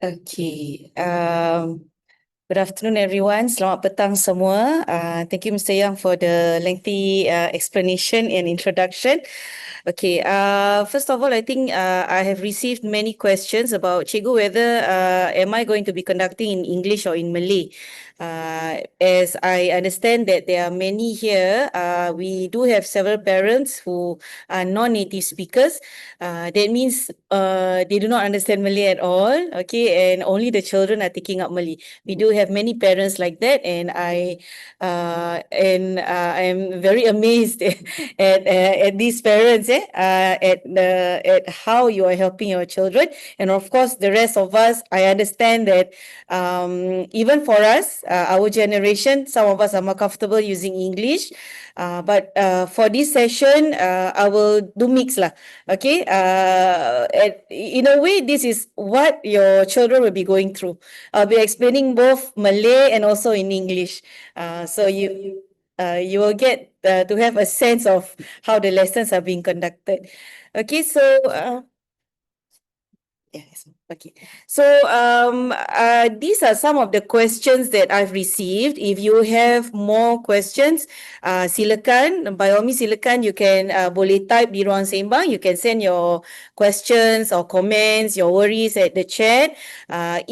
Okay. Good afternoon, everyone. Selamat petang semua. Thank you, Mr. Yang, for the lengthy explanation and introduction. Okay. First of all, I think I have received many questions about Cikgu whether am I going to be conducting in English or in Malay. As I understand that there are many here, we do have several parents who are non-native speakers. That means they do not understand Malay at all. Okay, and only the children are taking up Malay. We do have many parents like that, and I am very amazed at these parents, at how you are helping your children, and of course the rest of us. I understand that even for us, our generation, some of us are more comfortable using English, but for this session, I will do mix lah. Okay, in a way, this is what your children will be going through. I'll be explaining both Malay and also in English. So you will get to have a sense of how the lessons are being conducted. Okay, so yes. Okay. So these are some of the questions that I've received. If you have more questions, silakan. By all means, silakan. You can boleh type di ruang sembang. You can send your questions or comments, your worries at the chat.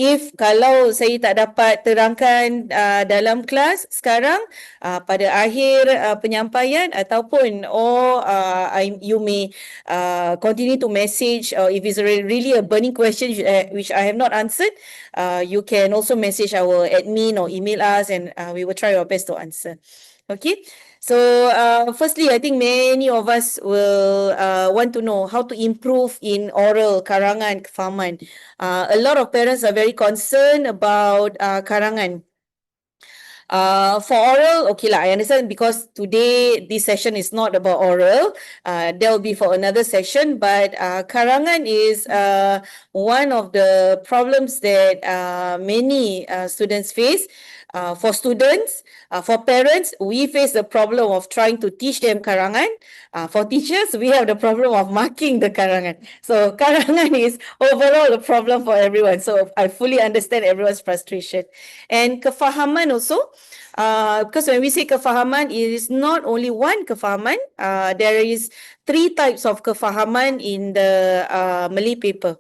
If kalau saya tak dapat terangkan dalam kelas sekarang, pada akhir penyampaian ataupun you may continue to message, or if it's really a burning question which I have not answered, you can also message our admin or email us, and we will try our best to answer. Okay. So firstly, I think many of us will want to know how to improve in oral Karangan, Kefahaman. A lot of parents are very concerned about Karangan. For oral, okay lah, I understand because today this session is not about oral. There will be for another session, but Karangan is one of the problems that many students face. For students, for parents, we face the problem of trying to teach them Karangan. For teachers, we have the problem of marking the Karangan. So Karangan is overall a problem for everyone. So I fully understand everyone's frustration. And Kefahaman also, because when we say Kefahaman, it is not only one Kefahaman. There is 3 types of Kefahaman in the Malay paper.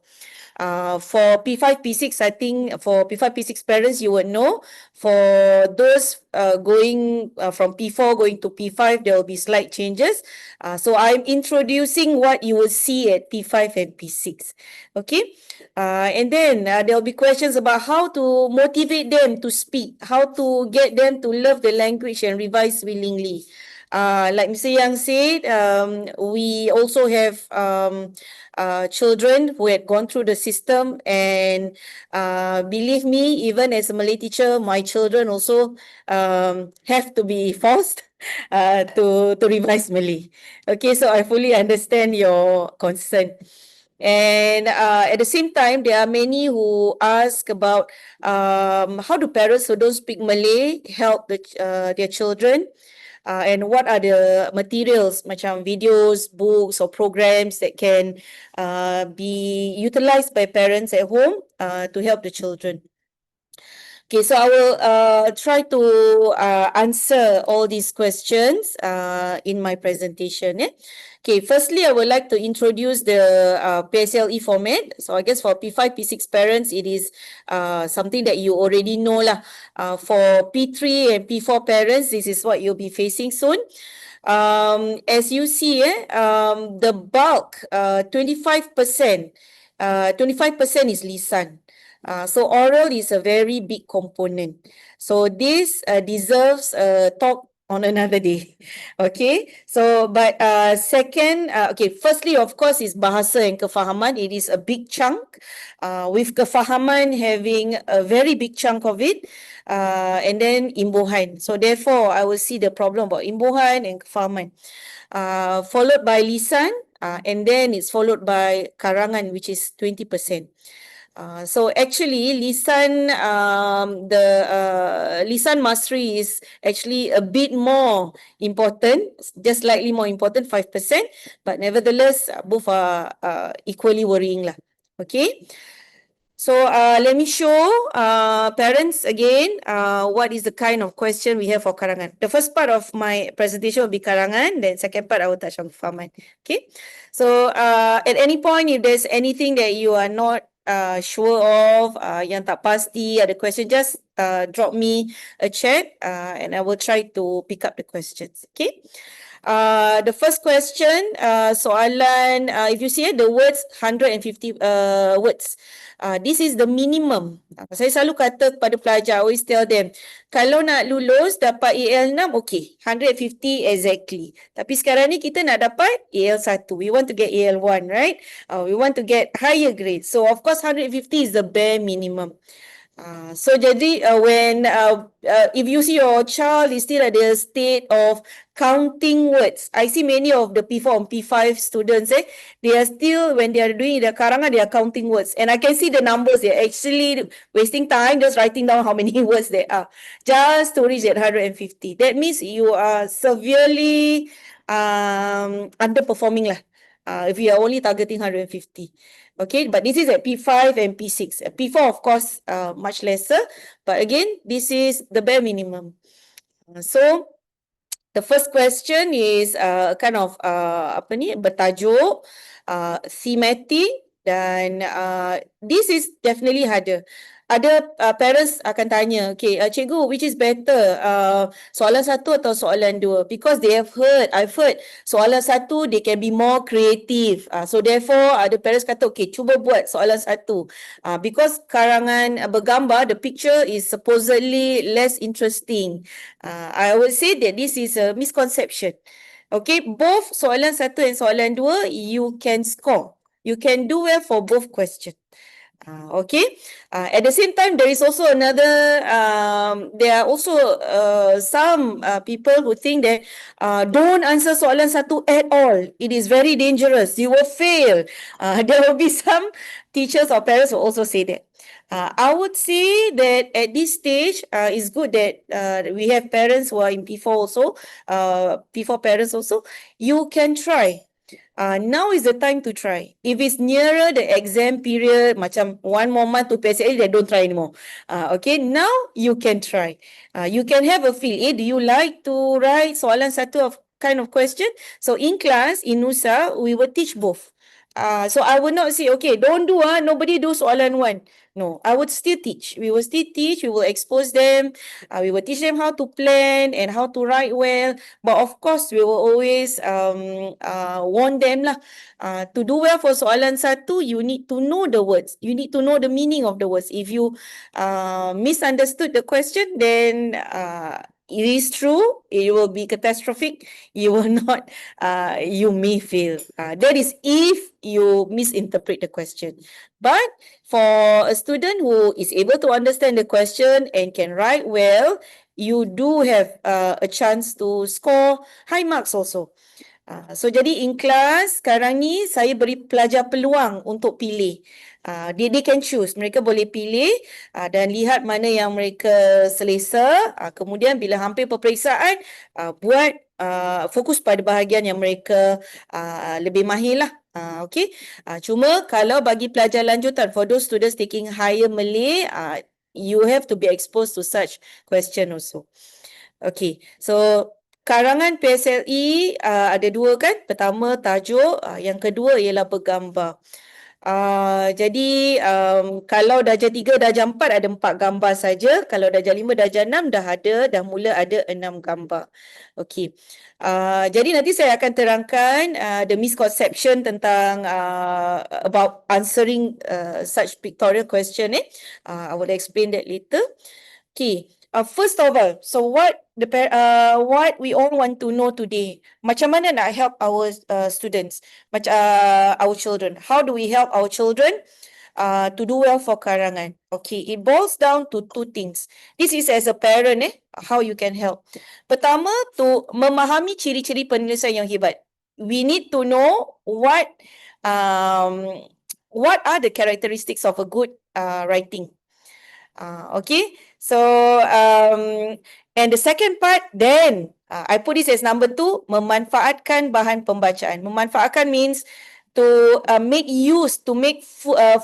For P5, P6, I think for P5, P6 parents, you would know. For those going from P4 going to P5, there will be slight changes. So I'm introducing what you will see at P5 and P6. Okay. And then there will be questions about how to motivate them to speak, how to get them to love the language and revise willingly. Like Mr. Yang said, we also have children who had gone through the system, and believe me, even as a Malay teacher, my children also have to be forced to revise Malay. Okay, so I fully understand your concern. And at the same time, there are many who ask about how do parents who don't speak Malay help their children, and what are the materials, macam videos, books or programs that can be utilized by parents at home to help the children. Okay, so I will try to answer all these questions in my presentation. Okay, firstly, I would like to introduce the PSLE format. So I guess for P5, P6 parents, it is something that you already know lah. For P3 and P4 parents, this is what you'll be facing soon. As you see, the bulk, 25%, 25% is lisan. So oral is a very big component. So this deserves a talk on another day. Okay. So, but second, okay, firstly, of course, is Bahasa and Kefahaman. It is a big chunk. With Kefahaman having a very big chunk of it. And then Imbuhan. So therefore, I will see the problem about Imbuhan and Kefahaman. Followed by Lisan. And then it's followed by Karangan, which is 20%. So actually, lisan lisan mastery is actually a bit more important, just slightly more important, 5%. But nevertheless, both are equally worrying lah. Okay. So let me show parents again what is the kind of question we have for Karangan. The first part of my presentation will be Karangan, then second part I will touch on Kefahaman. Okay. So at any point if there's anything that you are not sure of, yang tak pasti, ada question, just drop me a chat and I will try to pick up the questions. Okay. The first question, soalan, if you see the words 150 words, this is the minimum. Saya selalu kata kepada pelajar, I always tell them, kalau nak lulus dapat AL6, okay, 150 exactly. Tapi sekarang ni kita nak dapat AL1. We want to get AL1, right? We want to get higher grade. So of course 150 is the bare minimum. So jadi when if you see your child is still at the state of counting words, I see many of the P4 and P5 students, they are still, when they are doing their Karangan, they are counting words, and I can see the numbers. They're actually wasting time just writing down how many words there are just to reach that 150. That means you are severely underperforming lah. If you are only targeting 150. Okay, but this is at P5 and P6. At P4, of course, much lesser. But again, this is the bare minimum. So, the first question is kind of apa ni, bertajuk, thematic, dan this is definitely harder. Ada parents akan tanya, okay, cikgu, which is better, soalan 1 atau soalan 2? Because I've heard soalan 1 they can be more creative. So therefore, ada parents kata, okay, cuba buat soalan 1. Because karangan bergambar, the picture is supposedly less interesting. I would say that this is a misconception. Okay, both soalan 1 and soalan 2, you can score. You can do well for both questions. Okay. At the same time, there is also another, there are also some people who think that don't answer soalan 1 at all. It is very dangerous. You will fail. There will be some teachers or parents who also say that. I would say that at this stage, it's good that we have parents who are in P4 also, P4 parents also. You can try. Now is the time to try. If it's nearer the exam period, macam 1 more month to PSLE, then don't try anymore. Okay, now you can try. You can have a feel. Do you like to write soalan 1 of kind of question? So in class, in Nusa, we will teach both. So I would not say, okay, don't do, nobody do soalan 1. No, I would still teach. We will still teach. We will expose them. We will teach them how to plan and how to write well. But of course, we will always warn them lah. To do well for soalan 1, you need to know the words. You need to know the meaning of the words. If you misunderstood the question, then it is true, it will be catastrophic. You will not, you may fail. That is if you misinterpret the question. But for a student who is able to understand the question and can write well, you do have a chance to score high marks also. So jadi in class sekarang ni saya beri pelajar peluang untuk pilih. They can choose. Mereka boleh pilih dan lihat mana yang mereka selesa. Kemudian bila hampir peperiksaan, buat fokus pada bahagian yang mereka lebih mahir lah. Okay. Cuma kalau bagi pelajar lanjutan, for those students taking higher Malay, you have to be exposed to such question also. Okay. So karangan PSLE ada 2 kan? Pertama tajuk, yang kedua ialah bergambar. Jadi kalau darjah 3, darjah 4 ada 4 gambar saja. Kalau darjah 5, darjah 6 dah mula ada 6 gambar. Okey. Jadi nanti saya akan terangkan the misconception tentang about answering such pictorial question. I will explain that later. Okay. First of all, so what we all want to know today, macam mana nak help our students, our children? How do we help our children to do well for karangan? Okay, it boils down to 2 things. This is as a parent, how you can help. Pertama, to memahami ciri-ciri penulisan yang hebat. We need to know what are the characteristics of a good writing. Okay, so and the second part, then I put this as number 2, memanfaatkan bahan pembacaan. Memanfaatkan means make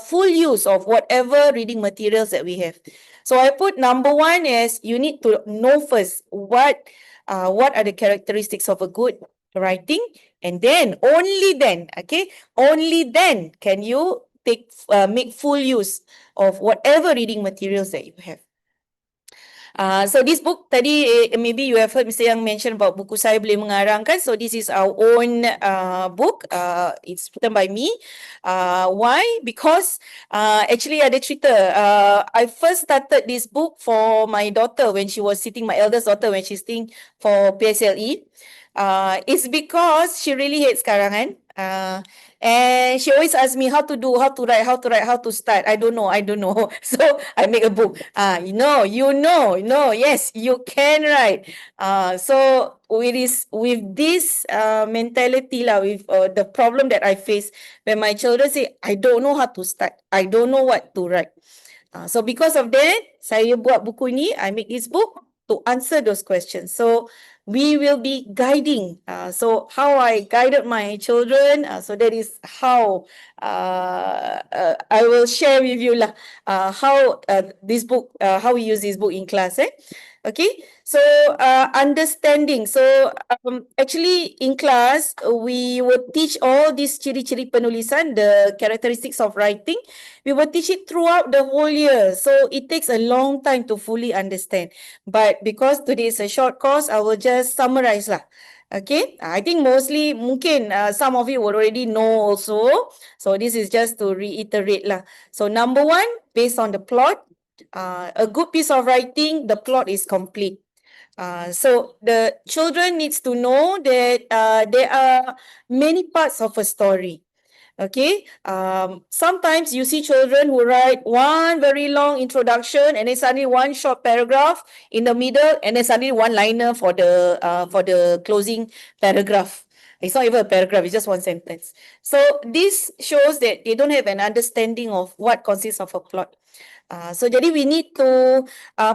full use of whatever reading materials that we have. So I put number one is you need to know first what are the characteristics of a good writing, and then only then, okay, only then can you make full use of whatever reading materials that you have. So this book tadi maybe you have heard Mr. Yang mention about buku saya boleh mengarang kan. So this is our own book. It's written by me. Why? Because actually ada cerita. I first started this book for my daughter when she was sitting, my eldest daughter when she's sitting for PSLE. It's because she really hates karangan. And she always asks me how to do, how to write, how to start. I don't know. So I make a book. Yes, you can write. So with this mentality lah, with the problem that I face when my children say, I don't know how to start, I don't know what to write. So because of that, saya buat buku ni, I make this book to answer those questions. So we will be guiding. So how I guided my children, so that is how I will share with you lah, how this book, how we use this book in class. Okay, so understanding. So actually in class, we will teach all these ciri-ciri penulisan, the characteristics of writing. We will teach it throughout the whole year. So it takes a long time to fully understand. But because today is a short course, I will just summarize lah. Okay, I think mostly mungkin some of you already know also. So this is just to reiterate lah. So number one, based on the plot, a good piece of writing, the plot is complete. So the children needs to know that there are many parts of a story. Okay, sometimes you see children who write one very long introduction and then suddenly one short paragraph in the middle and then suddenly one liner for the closing paragraph. It's not even a paragraph, it's just one sentence. So this shows that they don't have an understanding of what consists of a plot. So jadi we need to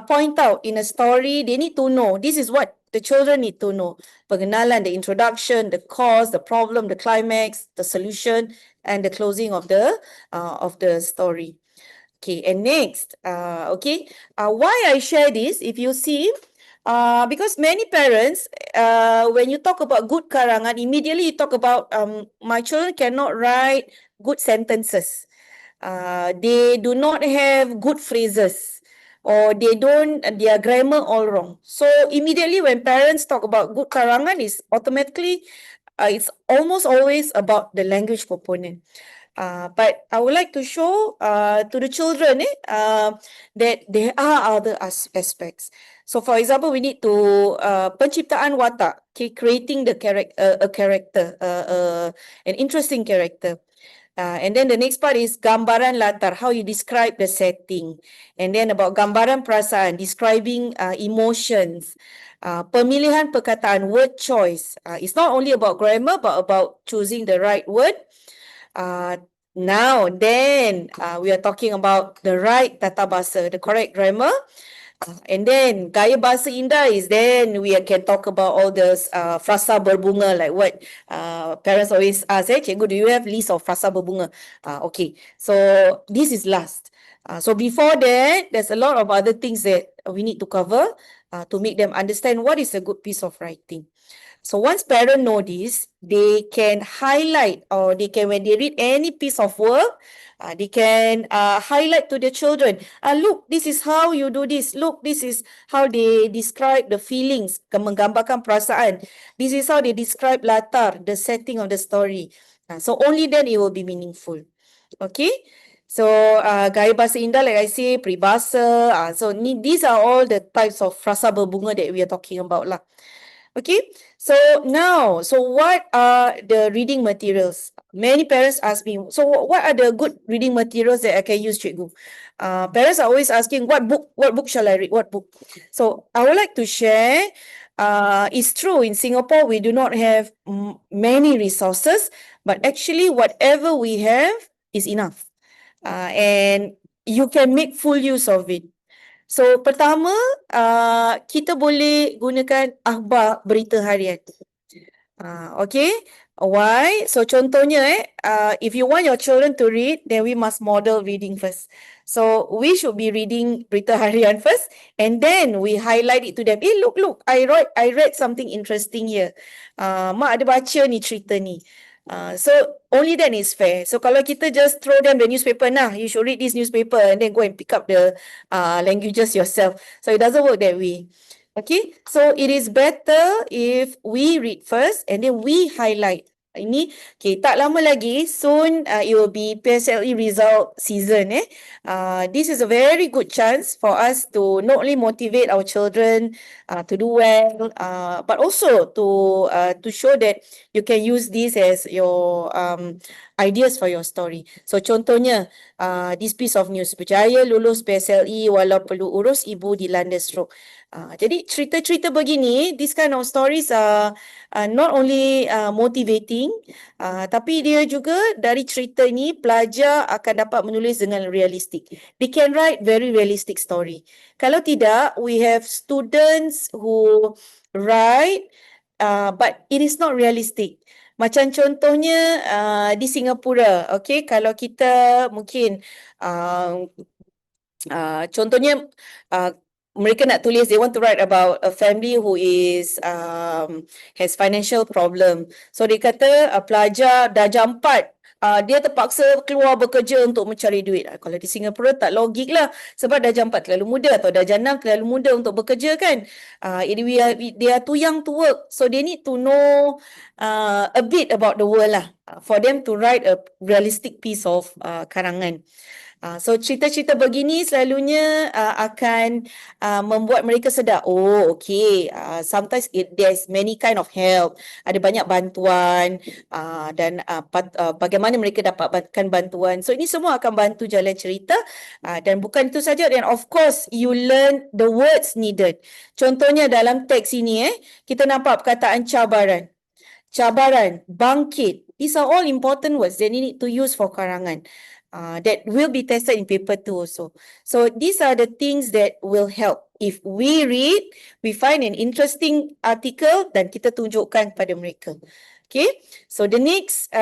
point out in a story, they need to know, this is what the children need to know. Pengenalan, the introduction, the cause, the problem, the climax, the solution, and the closing of the story. Okay, and next, why I share this, if you see, because many parents, when you talk about good karangan, immediately you talk about my children cannot write good sentences. They do not have good phrases, or their grammar all wrong. So immediately when parents talk about good karangan, is automatically, it's almost always about the language component. But I would like to show to the children that there are other aspects. So for example, we need to penciptaan watak, creating a character, an interesting character. And then the next part is gambaran latar, how you describe the setting. And then about gambaran perasaan, describing emotions. Pemilihan perkataan, word choice. It's not only about grammar, but about choosing the right word. Now, then we are talking about the right tata bahasa, the correct grammar. And then gaya bahasa indah is then we can talk about all those frasa berbunga, like what parents always ask, Cikgu, do you have list of frasa berbunga? Okay, so this is last. So before that, there's a lot of other things that we need to cover to make them understand what is a good piece of writing. So once parents know this, they can highlight, or they can, when they read any piece of work, they can highlight to the children, look, this is how you do this. Look, this is how they describe the feelings, menggambarkan perasaan. This is how they describe latar, the setting of the story. So only then it will be meaningful. Okay. So gaya bahasa indah, like I say, peribahasa. So these are all the types of frasa berbunga that we are talking about lah. Okay, so now, so what are the reading materials? Many parents ask me, so what are the good reading materials that I can use, Cikgu? Parents are always asking, what book shall I read? What book? So I would like to share, it's true, in Singapore, we do not have many resources, but actually whatever we have is enough. And you can make full use of it. So pertama, kita boleh gunakan akhbar berita harian. Okay. Why? So contohnya if you want your children to read, then we must model reading first. So we should be reading berita harian first, and then we highlight it to them. Look, I read something interesting here. Mak ada baca ni cerita ni. So only then is fair. So kalau kita just throw them the newspaper, nah, you should read this newspaper and then go and pick up the languages yourself. So it doesn't work that way. Okay, so it is better if we read first and then we highlight. Ini, okay, tak lama lagi, soon it will be PSLE result season. This is a very good chance for us to not only motivate our children to do well, but also to show that you can use this as your ideas for your story. So contohnya, this piece of news, berjaya lulus PSLE walau perlu urus ibu dilanda stroke. Jadi cerita-cerita begini, this kind of stories are not only motivating, tapi dia juga dari cerita ini pelajar akan dapat menulis dengan realistik. They can write very realistic story. Kalau tidak, we have students who write but it is not realistic. Macam contohnya di Singapura, okay, kalau kita mungkin contohnya mereka nak tulis, they want to write about a family who is has financial problem. So dia kata pelajar darjah 4 dia terpaksa keluar bekerja untuk mencari duit. Kalau di Singapura tak logik lah, sebab darjah 4 terlalu muda atau darjah 6 terlalu muda untuk bekerja kan. They are too young to work, so they need to know a bit about the world lah for them to write a realistic piece of karangan. So cerita-cerita begini selalunya akan membuat mereka sedar, oh okay, sometimes there's many kind of help, ada banyak bantuan dan bagaimana mereka dapatkan bantuan. So ini semua akan bantu jalan cerita dan bukan itu saja, dan of course you learn the words needed. Contohnya dalam teks ini kita nampak perkataan cabaran, bangkit. These are all important words that you need to use for karangan. That will be tested in paper 2 also. So these are the things that will help. If we read, we find an interesting article dan kita tunjukkan kepada mereka. Okay, so the next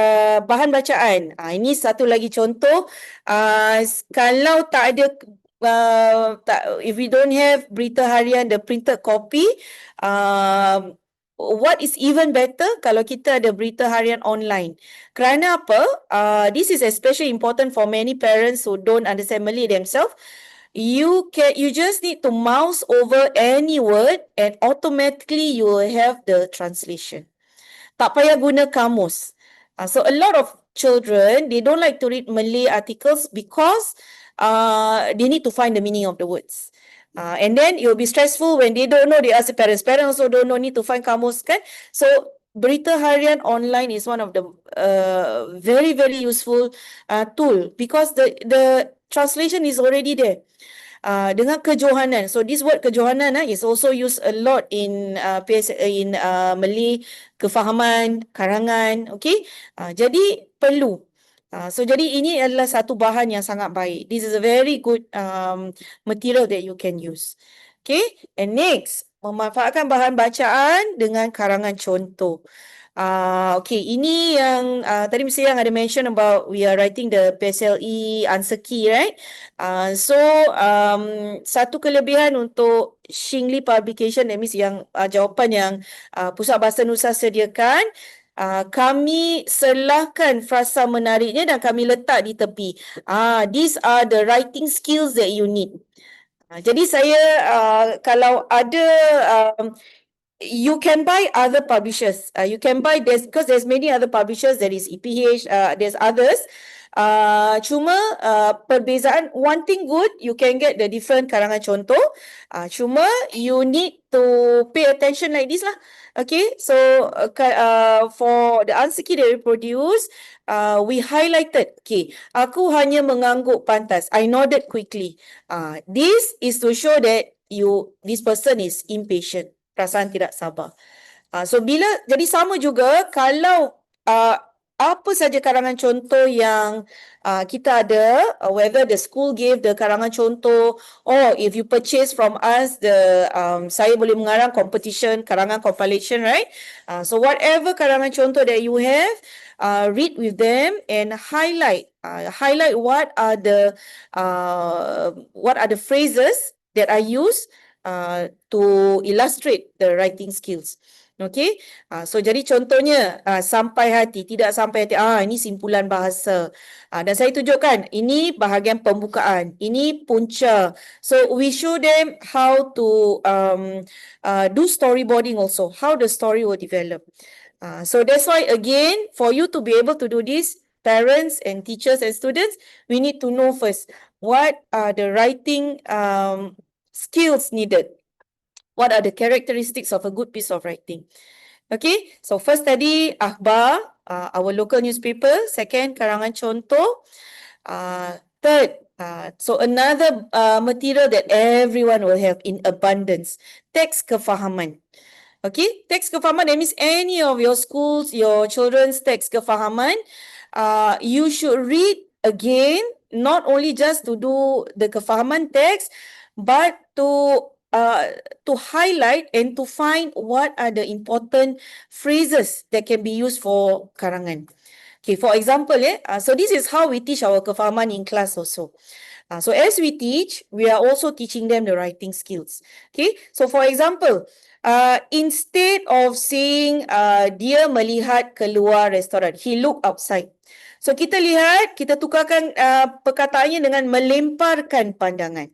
bahan bacaan. Ini satu lagi contoh. Kalau tak ada, if we don't have berita harian, the printed copy, what is even better kalau kita ada berita harian online. Kerana apa? This is especially important for many parents who don't understand Malay themselves. You just need to mouse over any word and automatically you will have the translation. Tak payah guna kamus. So a lot of children, they don't like to read Malay articles because they need to find the meaning of the words. And then it will be stressful when they don't know, they ask the parents. Parents also don't know, need to find kamus kan. So berita harian online is one of the very, very useful tool because the translation is already there. Dengan kejohanan. So this word kejohanan is also used a lot in Malay Kefahaman, Karangan. Okay, jadi perlu. So jadi ini adalah satu bahan yang sangat baik. This is a very good material that you can use. Okay, and next, memanfaatkan bahan bacaan dengan karangan contoh. Okay, ini yang tadi mesti yang ada mention about we are writing the PSLE answer key, right? So satu kelebihan untuk Shingli publication, that means yang jawapan yang Pusat Bahasa Nusa sediakan, kami selahkan frasa menariknya dan kami letak di tepi. These are the writing skills that you need. Jadi saya kalau ada you can buy other publishers. You can buy this because there's many other publishers. There is EPH, there's others. Cuma perbezaan, one thing good, you can get the different karangan contoh. Cuma you need to pay attention like this lah. Okay, so for the answer key that we produce, we highlighted. Okay, aku hanya mengangguk pantas. I nodded quickly. This is to show that this person is impatient. Perasaan tidak sabar. So bila jadi sama juga kalau apa saja karangan contoh yang kita ada, whether the school gave the karangan contoh or if you purchase from us the saya boleh mengarang competition karangan compilation, right? So whatever karangan contoh that you have, read with them and highlight what are the phrases that are used to illustrate the writing skills. Okay, so jadi contohnya sampai hati, tidak sampai hati. Ini simpulan bahasa. Dan saya tunjukkan ini bahagian pembukaan, ini punca. So we show them how to do storyboarding also, how the story will develop. So that's why again, for you to be able to do this, parents and teachers and students, we need to know first what are the writing skills needed. What are the characteristics of a good piece of writing? Okay, so first tadi akhbar, our local newspaper. Second, karangan contoh. Third, so another material that everyone will have in abundance, teks kefahaman. Okay, teks kefahaman, that means any of your schools, your children's teks kefahaman, you should read again, not only just to do the kefahaman text, but to highlight and to find what are the important phrases that can be used for karangan. Okay, for example, so this is how we teach our kefahaman in class also. So as we teach, we are also teaching them the writing skills. Okay, so for example, instead of saying dia melihat keluar restoran, he look outside. So kita lihat, kita tukarkan perkataannya dengan melemparkan pandangan.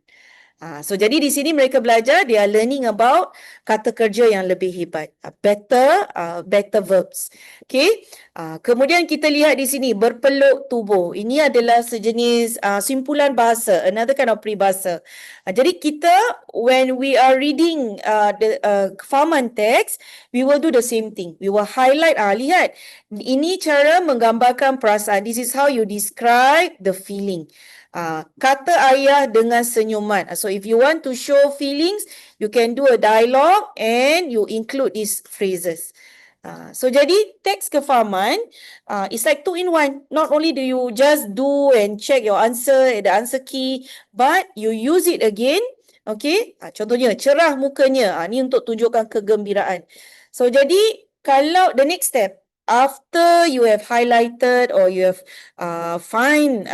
So jadi di sini mereka belajar, they are learning about kata kerja yang lebih hebat, better verbs. Okay, kemudian kita lihat di sini berpeluk tubuh. Ini adalah sejenis simpulan bahasa, another kind of peribahasa. Jadi kita, when we are reading the kefahaman text, we will do the same thing. We will highlight, lihat, ini cara menggambarkan perasaan. This is how you describe the feeling. Kata ayah dengan senyuman. So if you want to show feelings, you can do a dialogue and you include these phrases. So jadi teks kefahaman is like 2-in-1. Not only do you just do and check your answer at the answer key, but you use it again. Okay, contohnya cerah mukanya. Ni untuk tunjukkan kegembiraan. So jadi kalau the next step, after you have highlighted or you have find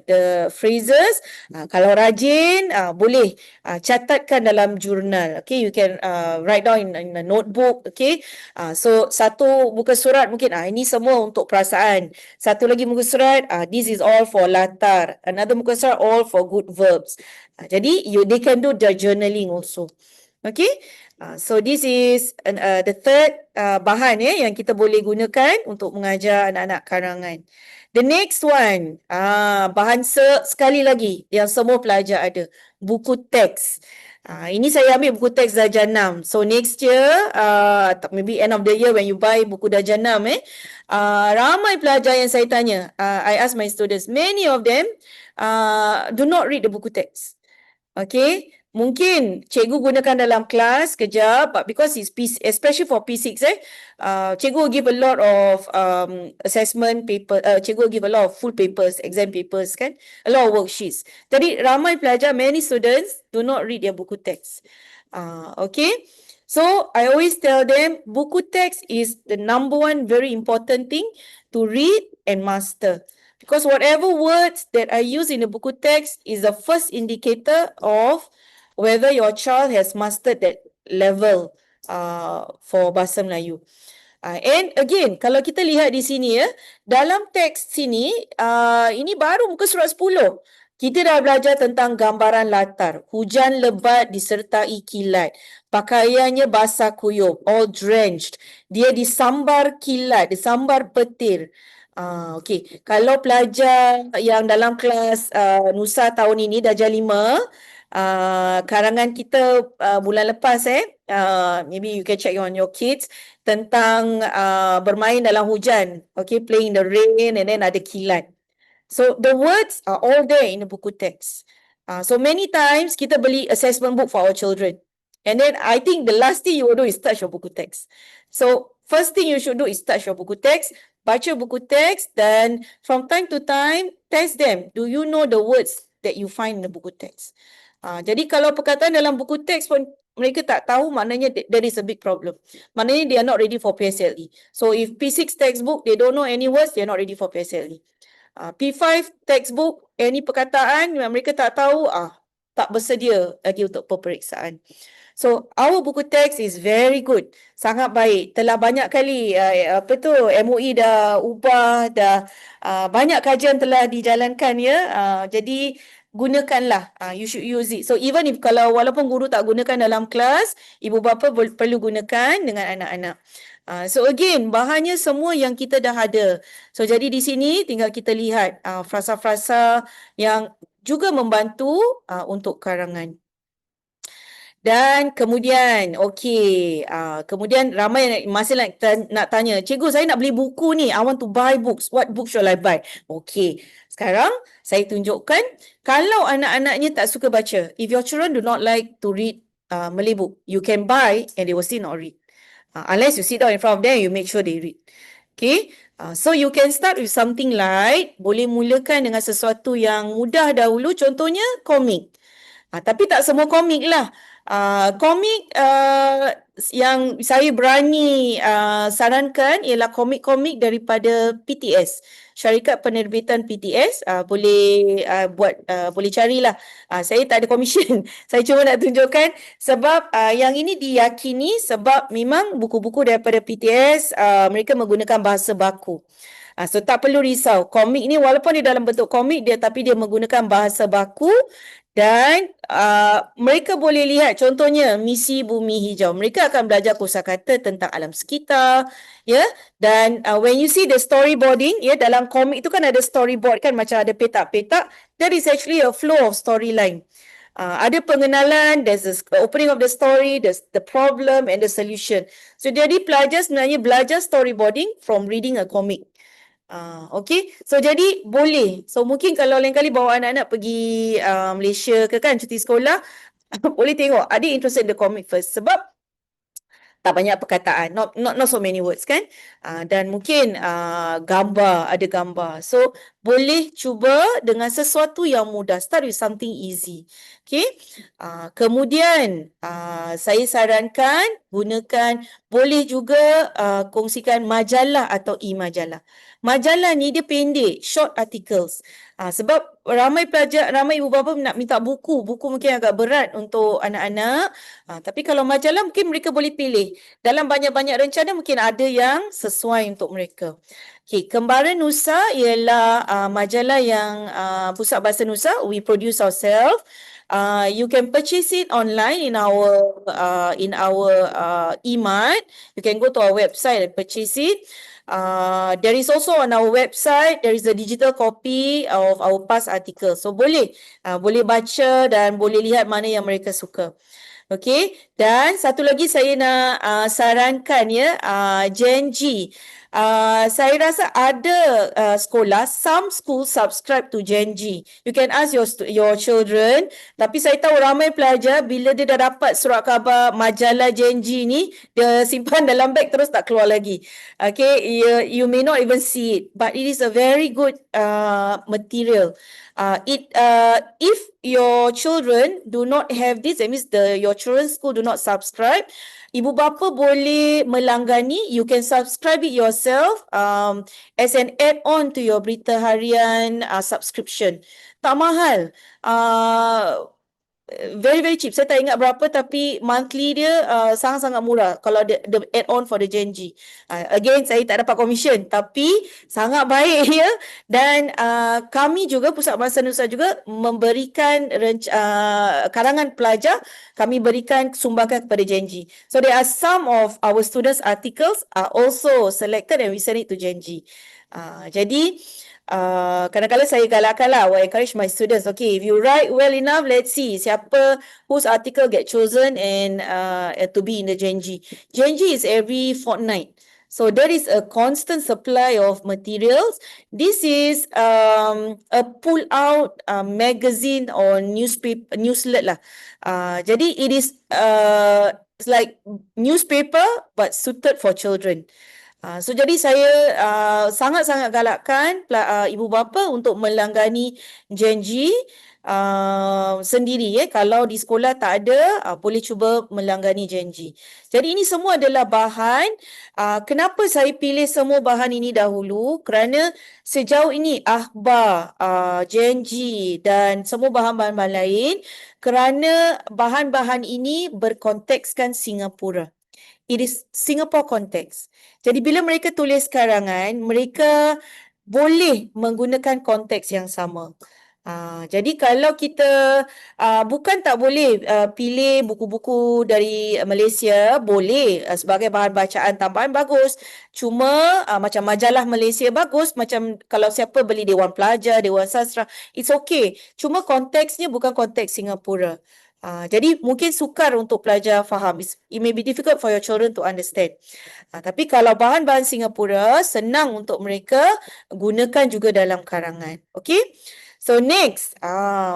the phrases, kalau rajin, boleh catatkan dalam jurnal. Okay, you can write down in a notebook. Okay, so satu muka surat mungkin ini semua untuk perasaan. Satu lagi muka surat, this is all for latar. Another muka surat, all for good verbs. Jadi they can do the journaling also. Okay, so this is the third bahan yang kita boleh gunakan untuk mengajar anak-anak karangan. The next one, bahan sekali lagi yang semua pelajar ada, buku teks. Ini saya ambil buku teks darjah 6. So next year, maybe end of the year when you buy buku darjah 6, ramai pelajar yang saya tanya, I ask my students, many of them do not read the buku teks. Okay, mungkin cikgu gunakan dalam kelas kejap, but because it's especially for P6, cikgu will give a lot of assessment paper, cikgu will give a lot of full papers, exam papers kan, a lot of worksheets. Jadi ramai pelajar, many students do not read their buku teks. Okay, so I always tell them buku teks is the number one very important thing to read and master. Because whatever words that are used in the buku text is the first indicator of whether your child has mastered that level for Bahasa Melayu. And again, kalau kita lihat di sini dalam teks sini, ini baru muka surat 10. Kita dah belajar tentang gambaran latar, hujan lebat disertai kilat, pakaiannya basah kuyup, all drenched, dia disambar kilat, disambar petir. Okay, kalau pelajar yang dalam kelas Nusa tahun ini darjah 5, karangan kita bulan lepas maybe you can check on your kids tentang bermain dalam hujan, okay, playing in the rain and then ada kilat. So the words are all there in the buku text. So many times kita beli assessment book for our children, and then I think the last thing you will do is touch your buku text. So first thing you should do is touch your buku text, baca buku teks dan from time to time test them. Do you know the words that you find in the buku teks? Jadi kalau perkataan dalam buku teks pun mereka tak tahu, maknanya there is a big problem. Maknanya they are not ready for PSLE. So if P6 textbook, they don't know any words, they are not ready for PSLE. P5 textbook, any perkataan yang mereka tak tahu, tak bersedia lagi untuk peperiksaan. So our buku teks is very good, sangat baik. Telah banyak kali MOE dah ubah, dah banyak kajian telah dijalankan ya. Jadi gunakanlah, you should use it. So even if walaupun guru tak gunakan dalam kelas, ibu bapa perlu gunakan dengan anak-anak. So again, bahannya semua yang kita dah ada. So jadi di sini tinggal kita lihat frasa-frasa yang juga membantu untuk karangan. Dan kemudian, kemudian ramai masih nak tanya, cikgu saya nak beli buku ni, I want to buy books, what book shall I buy? Okey, sekarang saya tunjukkan, kalau anak-anaknya tak suka baca, if your children do not like to read Malay book, you can buy and they will still not read. Unless you sit down in front of them, you make sure they read. Okay, so you can start with something light, boleh mulakan dengan sesuatu yang mudah dahulu, contohnya komik. Tapi tak semua komik lah. Komik yang saya berani sarankan ialah komik-komik daripada PTS, Syarikat Penerbitan PTS. Boleh carilah. Saya tak ada komisen. Saya cuma nak tunjukkan sebab yang ini diyakini sebab memang buku-buku daripada PTS mereka menggunakan bahasa baku. So tak perlu risau. Komik ni walaupun dia dalam bentuk komik tapi dia menggunakan bahasa baku. Dan mereka boleh lihat contohnya misi bumi hijau. Mereka akan belajar kosakata tentang alam sekitar, ya. Dan when you see the storyboarding, ya, dalam komik tu kan ada storyboard kan, macam ada petak-petak. That is actually a flow of storyline. Ada pengenalan, there's the opening of the story, there's the problem and the solution. So jadi pelajar sebenarnya belajar storyboarding from reading a comic. Okay, so jadi boleh. So mungkin kalau lain kali bawa anak-anak pergi Malaysia ke kan, cuti sekolah, boleh tengok, are they interested in the comic first? Sebab tak banyak perkataan, not so many words kan. Dan mungkin ada gambar. So boleh cuba dengan sesuatu yang mudah. Start with something easy. Okay. Kemudian saya sarankan gunakan, boleh juga kongsikan majalah atau e-majalah. Majalah ni dia pendek, short articles. Sebab ramai ibu bapa nak minta buku. Buku mungkin agak berat untuk anak-anak. Tapi kalau majalah mungkin mereka boleh pilih. Dalam banyak-banyak rencana mungkin ada yang sesuai untuk mereka. Okay, Kembaran Nusa ialah majalah yang Pusat Bahasa Nusa, we produce ourselves. You can purchase it online in our e-mart. You can go to our website and purchase it. There is also on our website, there is a digital copy of our past articles. So boleh baca dan boleh lihat mana yang mereka suka. Okay, dan satu lagi saya nak sarankan ya, Gen G. Saya rasa ada sekolah, some schools subscribe to Gen G. You can ask your children. Tapi saya tahu ramai pelajar bila dia dah dapat surat khabar majalah Gen G ni, dia simpan dalam beg terus tak keluar lagi. Okay, you may not even see it, but it is a very good material. If your children do not have this, that means your children's school do not subscribe, ibu bapa boleh melanggani. You can subscribe it yourself as an add-on to your berita harian subscription. Tak mahal. Very very cheap. Saya tak ingat berapa tapi monthly dia sangat-sangat murah kalau the add-on for the Gen G. Again, saya tak dapat commission tapi sangat baik ya. Dan kami juga Pusat Bahasa Nusa juga memberikan karangan pelajar, kami berikan sumbangkan kepada Gen G. So there are some of our students articles are also selected and we send it to Gen G. Jadi kadang-kadang saya galakkan lah, I encourage my students, okay, if you write well enough, let's see whose article get chosen and to be in the Gen G. Gen G is every fortnight. So there is a constant supply of materials. This is a pull-out magazine or newslet lah. Jadi it is it's like newspaper but suited for children. So jadi saya sangat-sangat galakkan ibu bapa untuk melanggani janji sendiri. Kalau di sekolah tak ada, boleh cuba melanggani janji. Jadi ini semua adalah bahan. Kenapa saya pilih semua bahan ini dahulu? Kerana sejauh ini akhbar, janji dan semua bahan-bahan lain, kerana bahan-bahan ini berkontekskan Singapura. It is Singapore context. Jadi bila mereka tulis karangan, mereka boleh menggunakan konteks yang sama. Jadi kalau kita bukan tak boleh pilih buku-buku dari Malaysia, boleh sebagai bahan bacaan tambahan bagus. Cuma macam majalah Malaysia bagus, macam kalau siapa beli Dewan Pelajar, Dewan Sastra, it's okay. Cuma konteksnya bukan konteks Singapura. Jadi mungkin sukar untuk pelajar faham. It may be difficult for your children to understand. Tapi kalau bahan-bahan Singapura, senang untuk mereka gunakan juga dalam karangan. Okay? So next,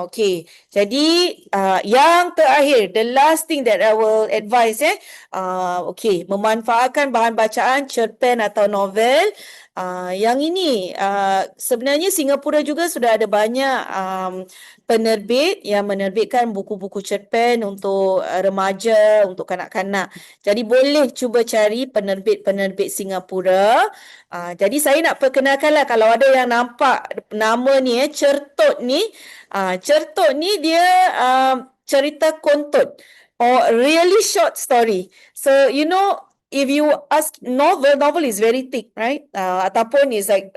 okay. Jadi yang terakhir, the last thing that I will advise, okay, memanfaatkan bahan bacaan cerpen atau novel. Yang ini sebenarnya Singapura juga sudah ada banyak penerbit yang menerbitkan buku-buku cerpen untuk remaja, untuk kanak-kanak. Jadi boleh cuba cari penerbit-penerbit Singapura. Jadi saya nak perkenalkanlah kalau ada yang nampak nama ni, Certut ni. Certut ni dia cerita kontut or really short story. So you know, if you ask novel is very thick, right? Ataupun is like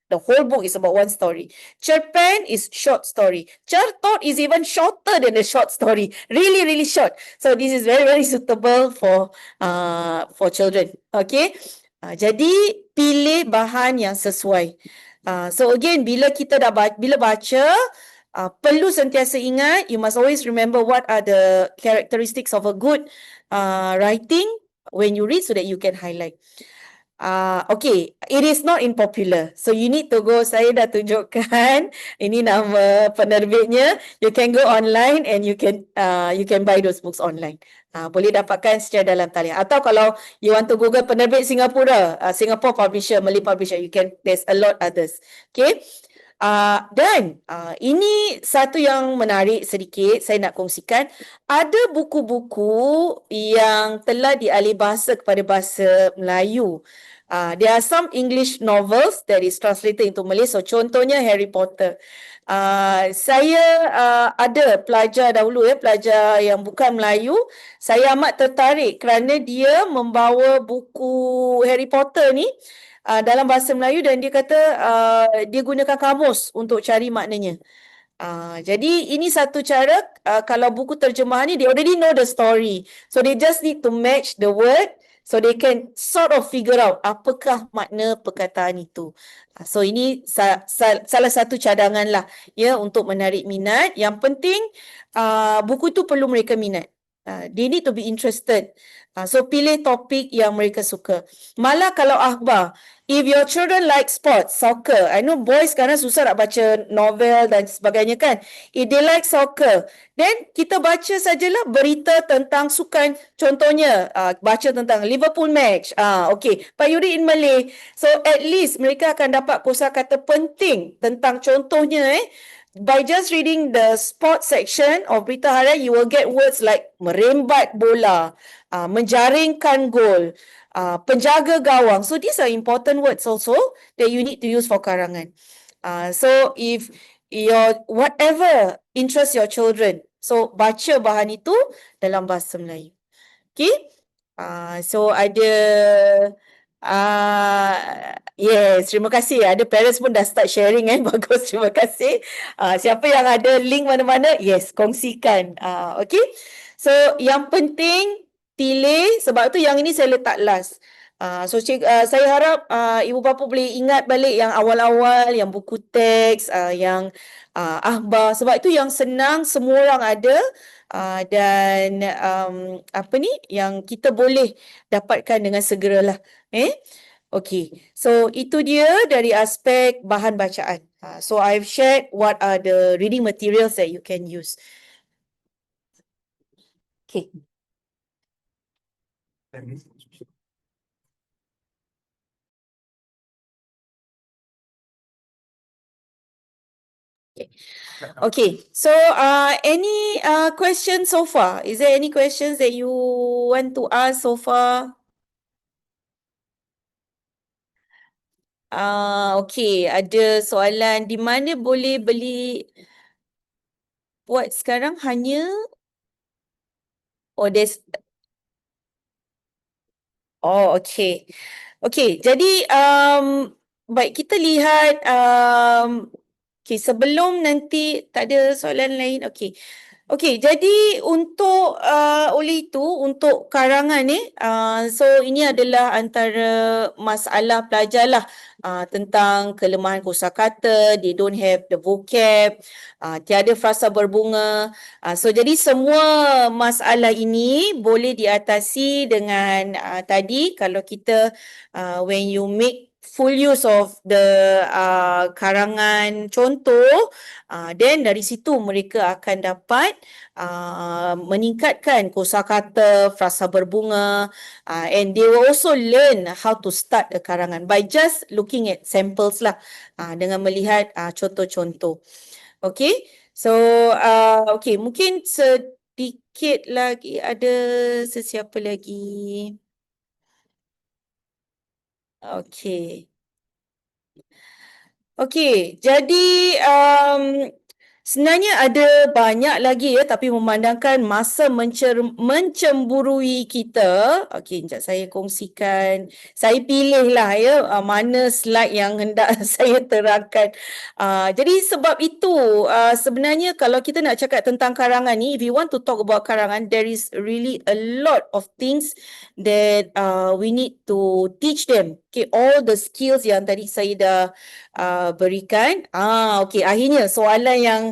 the whole book is about one story. Cerpen is short story. Certot is even shorter than the short story. Really, really short. So this is very, very suitable for children. Okay. Jadi pilih bahan yang sesuai. So again, bila kita bila baca, perlu sentiasa ingat, you must always remember what are the characteristics of a good writing when you read so that you can highlight. Okay, it is not in popular. So you need to go, saya dah tunjukkan, ini nama penerbitnya. You can go online and you can buy those books online. Boleh dapatkan secara dalam talian. Atau kalau you want to Google penerbit Singapura, Singapore publisher, Malay publisher, there's a lot others. Okay. Dan ini satu yang menarik sedikit saya nak kongsikan. Ada buku-buku yang telah dialih bahasa kepada bahasa Melayu. There are some English novels that is translated into Malay. So contohnya Harry Potter. Saya ada pelajar dahulu pelajar yang bukan Melayu. Saya amat tertarik kerana dia membawa buku Harry Potter ni dalam bahasa Melayu dan dia kata dia gunakan kamus untuk cari maknanya. Jadi ini satu cara, kalau buku terjemahan ni they already know the story. So they just need to match the word so they can sort of figure out apakah makna perkataan itu. So ini salah satu cadangan lah untuk menarik minat. Yang penting buku tu perlu mereka minat. They need to be interested. So pilih topik yang mereka suka. Malah kalau akhbar, if your children like sports, soccer, I know boys sekarang susah nak baca novel dan sebagainya kan. If they like soccer, then kita baca sajalah berita tentang sukan. Contohnya, baca tentang Liverpool match. Okay, but you read in Malay. So at least mereka akan dapat kosakata penting tentang contohnya by just reading the sports section of Berita Harian, you will get words like merembat bola, menjaringkan gol, penjaga gawang. So these are important words also that you need to use for karangan. So if whatever interests your children, so baca bahan itu dalam bahasa Melayu. Okay? So ada yes, terima kasih. Ada parents pun dah start sharing bagus, terima kasih. Siapa yang ada link mana-mana, yes, kongsikan. Okay. So yang penting pilih, sebab tu yang ini saya letak last. So saya harap ibu bapa boleh ingat balik yang awal-awal, yang buku teks, yang akhbar, sebab itu yang senang semua orang ada. Dan yang kita boleh dapatkan dengan segeralah. Okay, so itu dia dari aspek bahan bacaan. So I've shared what are the reading materials that you can use. Okay. Okay. Okay. So, any questions so far? Is there any questions that you want to ask so far? Okay. Ada soalan di mana boleh beli buat sekarang hanya there's okay. Okay, jadi baik kita lihat okay, sebelum nanti tak ada soalan lain. Okay. Okey, jadi untuk oleh itu untuk karangan ni so ini adalah antara masalah pelajar lah tentang kelemahan kosakata, they don't have the vocab, tiada frasa berbunga. So jadi semua masalah ini boleh diatasi dengan tadi kalau kita when you make full use of the karangan contoh, then dari situ mereka akan dapat meningkatkan kosakata, frasa berbunga, and they will also learn how to start a karangan by just looking at samples lah, dengan melihat contoh-contoh. Okay, so okay, mungkin sedikit lagi ada sesiapa lagi? Okay. Okey, jadi sebenarnya ada banyak lagi ya, tapi memandangkan masa mencemburui kita. Okey, sekejap saya kongsikan. Saya pilihlah ya mana slide yang hendak saya terangkan. Jadi sebab itu sebenarnya kalau kita nak cakap tentang karangan ni, if you want to talk about karangan, there is really a lot of things that we need to teach them. Okay, all the skills yang tadi saya dah berikan. Okey, akhirnya soalan yang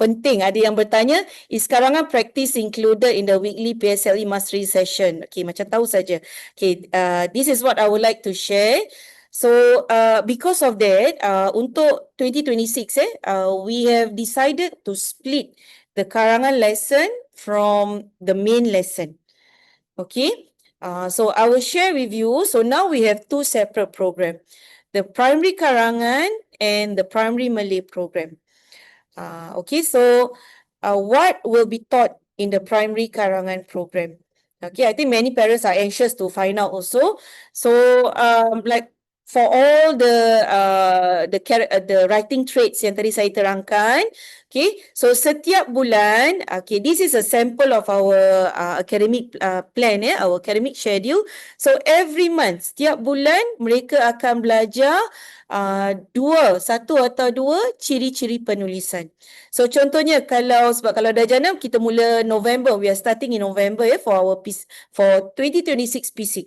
penting. Ada yang bertanya, is karangan practice included in the weekly PSLE mastery session? Okey, macam tahu saja. Okey, this is what I would like to share. So, because of that, untuk 2026, we have decided to split the karangan lesson from the main lesson. Okay, so I will share with you. So now we have two separate programs, the primary Karangan and the primary Malay program. Okay, so what will be taught in the primary Karangan program? Okay, I think many parents are anxious to find out also. So like for all the writing traits yang tadi saya terangkan, okay, so setiap bulan, okay, this is a sample of our academic plan, our academic schedule. So every month, setiap bulan mereka akan belajar satu atau dua ciri-ciri penulisan. So contohnya sebab kalau dah jenam kita mula November, we are starting in November for 2026 P6.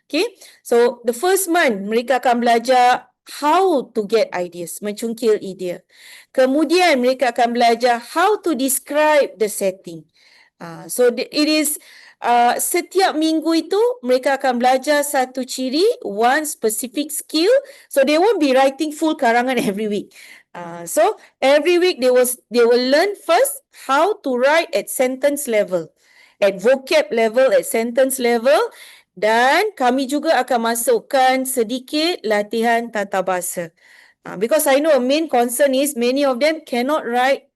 Okay, so the first month mereka akan belajar how to get ideas, mencungkil idea. Kemudian mereka akan belajar how to describe the setting. So it is setiap minggu itu mereka akan belajar satu ciri, one specific skill. So they won't be writing full karangan every week. So every week they will learn first how to write at sentence level, at vocab level, at sentence level. Dan kami juga akan masukkan sedikit latihan tata bahasa. Because I know a main concern is many of them cannot write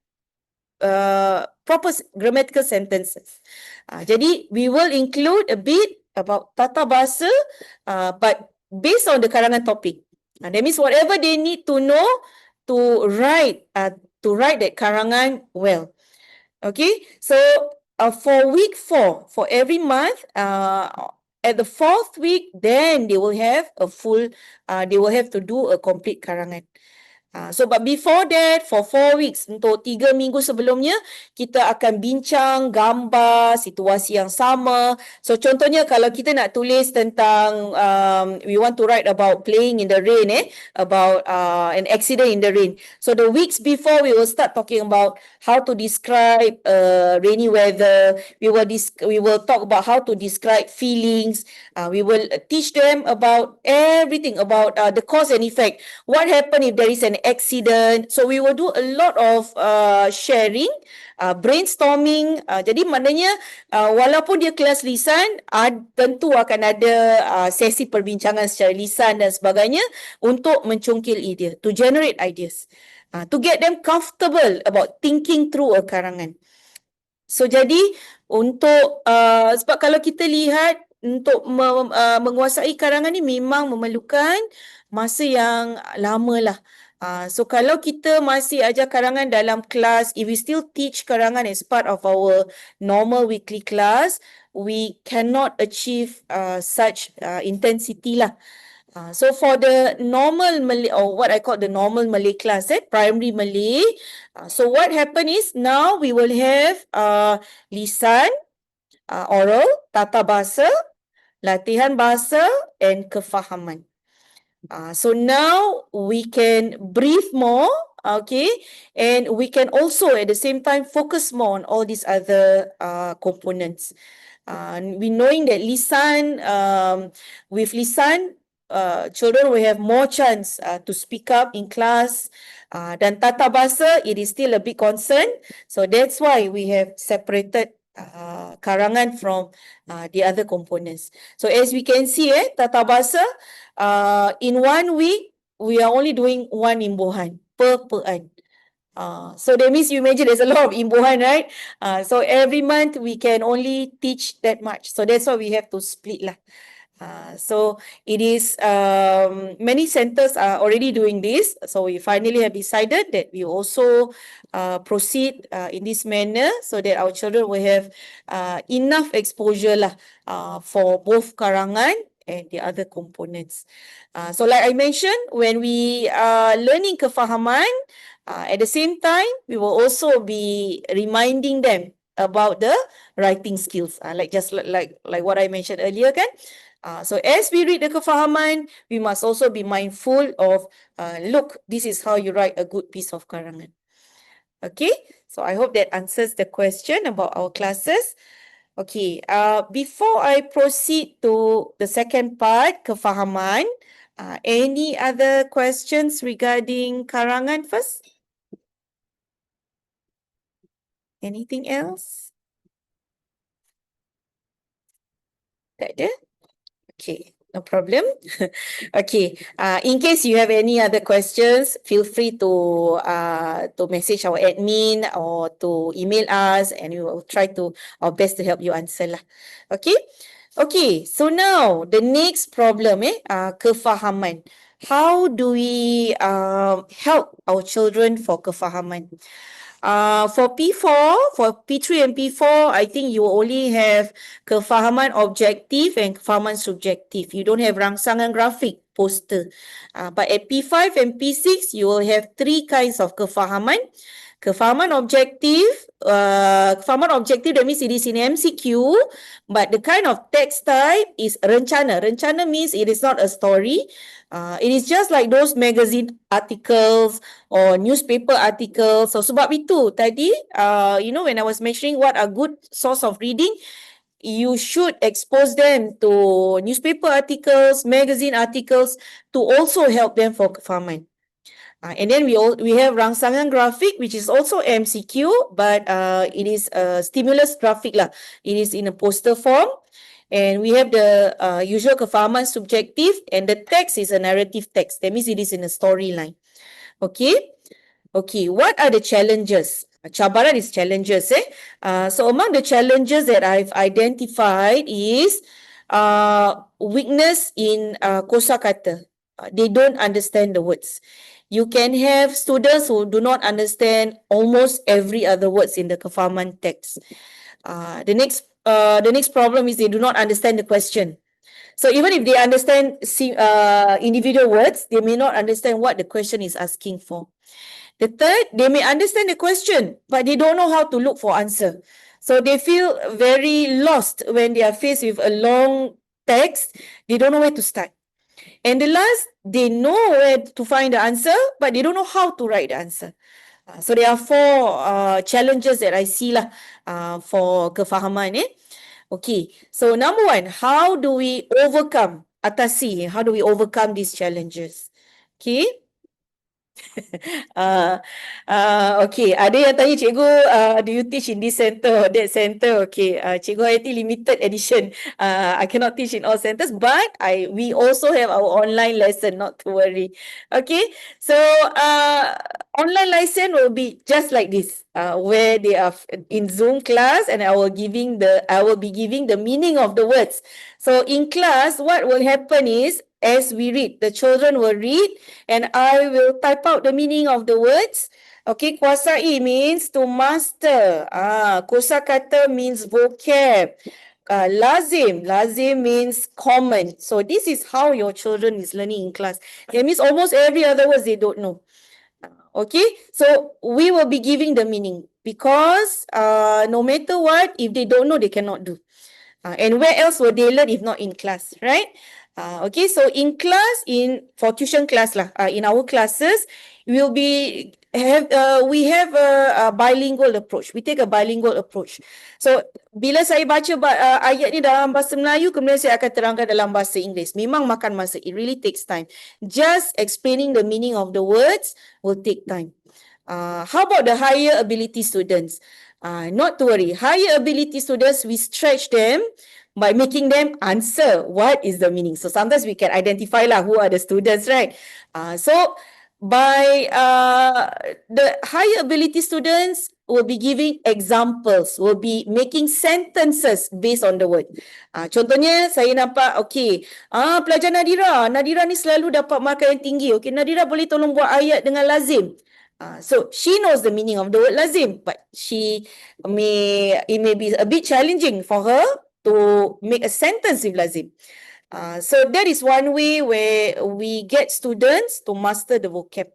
proper grammatical sentences. Jadi we will include a bit about tata bahasa, but based on the karangan topic. That means whatever they need to know to write that karangan well. Okay, so for week 4, for every month, at the 4th week, then they will have they will have to do a complete karangan. So but before that, for 4 weeks, untuk 3 minggu sebelumnya, kita akan bincang gambar situasi yang sama. So contohnya kalau kita nak tulis tentang we want to write about playing in the rain, about an accident in the rain. So the weeks before, we will start talking about how to describe rainy weather. We will talk about how to describe feelings. We will teach them about everything, about the cause and effect. What happened if there is an accident? So we will do a lot of sharing, brainstorming. Jadi maknanya walaupun dia kelas lisan, tentu akan ada sesi perbincangan secara lisan dan sebagainya untuk mencungkil idea, to generate ideas. to get them comfortable about thinking through a karangan. So jadi untuk sebab kalau kita lihat untuk menguasai karangan ni memang memerlukan masa yang lama lah. So kalau kita masih ajar karangan dalam kelas, if we still teach karangan as part of our normal weekly class, we cannot achieve such intensity lah. So for the normal Malay, or what I call the normal Malay class, primary Malay, so what happened is now we will have lisan, oral, tata bahasa, latihan bahasa, and kefahaman. So now we can breathe more, okay, and we can also at the same time focus more on all these other components. We knowing that lisan, with lisan, children will have more chance to speak up in class. Dan tata bahasa, it is still a big concern. So that's why we have separated karangan from the other components. So as we can see, tata bahasa, in 1 week, we are only doing 1 imbuhan per peran. So that means you imagine there's a lot of imbuhan, right? So every month we can only teach that much. So that's why we have to split lah. So it is many centers are already doing this. So we finally have decided that we also proceed in this manner so that our children will have enough exposure lah for both karangan and the other components. So like I mentioned, when we are learning kefahaman, at the same time, we will also be reminding them about the writing skills, like just like what I mentioned earlier, kan? So as we read the kefahaman, we must also be mindful of, look, this is how you write a good piece of karangan. Okay, so I hope that answers the question about our classes. Okay, before I proceed to the second part, kefahaman, any other questions regarding karangan first? Anything else? Tak ada? Okay, no problem. Okay, in case you have any other questions, feel free to message our admin or to email us, and we will try to our best to help you answer lah. Okay, okay. So now the next problem, kefahaman. How do we help our children for kefahaman? For P4, for P3 and P4, I think you only have kefahaman objektif and kefahaman subjektif. You don't have rangsangan grafik, poster. But at P5 and P6, you will have 3 kinds of kefahaman. Kefahaman objektif, that means it is in MCQ, but the kind of text type is rencana. Rencana means it is not a story. It is just like those magazine articles or newspaper articles. So sebab itu tadi, when I was mentioning what are good source of reading, you should expose them to newspaper articles, magazine articles to also help them for kefahaman. And then we have rangsangan grafik, which is also MCQ, but it is a stimulus graphic lah. It is in a poster form. And we have the usual kefahaman subjektif, and the text is a narrative text. That means it is in a storyline. Okay? Okay, what are the challenges? Cabaran is challenges, so among the challenges that I've identified is weakness in kosakata. They don't understand the words. You can have students who do not understand almost every other words in the kefahaman text. The next problem is they do not understand the question. So even if they understand individual words, they may not understand what the question is asking for. The third, they may understand the question, but they don't know how to look for answer. So they feel very lost when they are faced with a long text. They don't know where to start. And the last, they know where to find the answer, but they don't know how to write the answer. So there are 4 challenges that I see lah for kefahaman. Okay, so number 1, how do we overcome, atasi, how do we overcome these challenges? Okay, uh, okay, ada yang tanya cikgu, do you teach in this center or that center? Okay, Cikgu Hayati limited edition. I cannot teach in all centers, but we also have our online lesson, not to worry. Okay, so online lesson will be just like this, where they are in Zoom class, and I will be giving the meaning of the words. So in class, what will happen is, as we read, the children will read, and I will type out the meaning of the words. Okay, kuasai means to master. Kosakata means vocab. Lazim means common. So this is how your children is learning in class. That means almost every other words they don't know. Okay, so we will be giving the meaning, because no matter what, if they don't know, they cannot do. And where else will they learn if not in class, right? Okay, so in class, for tuition class lah, in our classes, we have a bilingual approach. We take a bilingual approach. So bila saya baca ayat ni dalam bahasa Melayu, kemudian saya akan terangkan dalam bahasa Inggeris. Memang makan masa. It really takes time. Just explaining the meaning of the words will take time. How about the higher ability students? Not to worry. Higher ability students, we stretch them by making them answer what is the meaning. So sometimes we can identify who are the students, right? So by the higher ability students will be giving examples, will be making sentences based on the word. Contohnya saya nampak, okay, pelajar Nadira ni selalu dapat markah yang tinggi. Okay, Nadira boleh tolong buat ayat dengan lazim. So she knows the meaning of the word lazim, but it may be a bit challenging for her to make a sentence with lazim. So that is one way where we get students to master the vocab.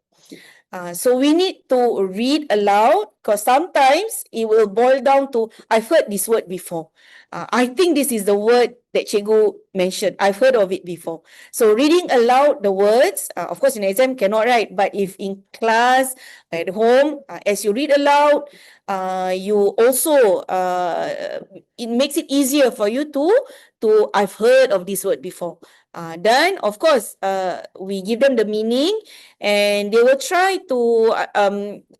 So we need to read aloud, because sometimes it will boil down to, I've heard this word before. I think this is the word that Cikgu mentioned. I've heard of it before. So reading aloud the words, of course in exam cannot write, but if in class, at home, as you read aloud, you also, it makes it easier for you to I've heard of this word before. Then, of course, we give them the meaning, and they will try to,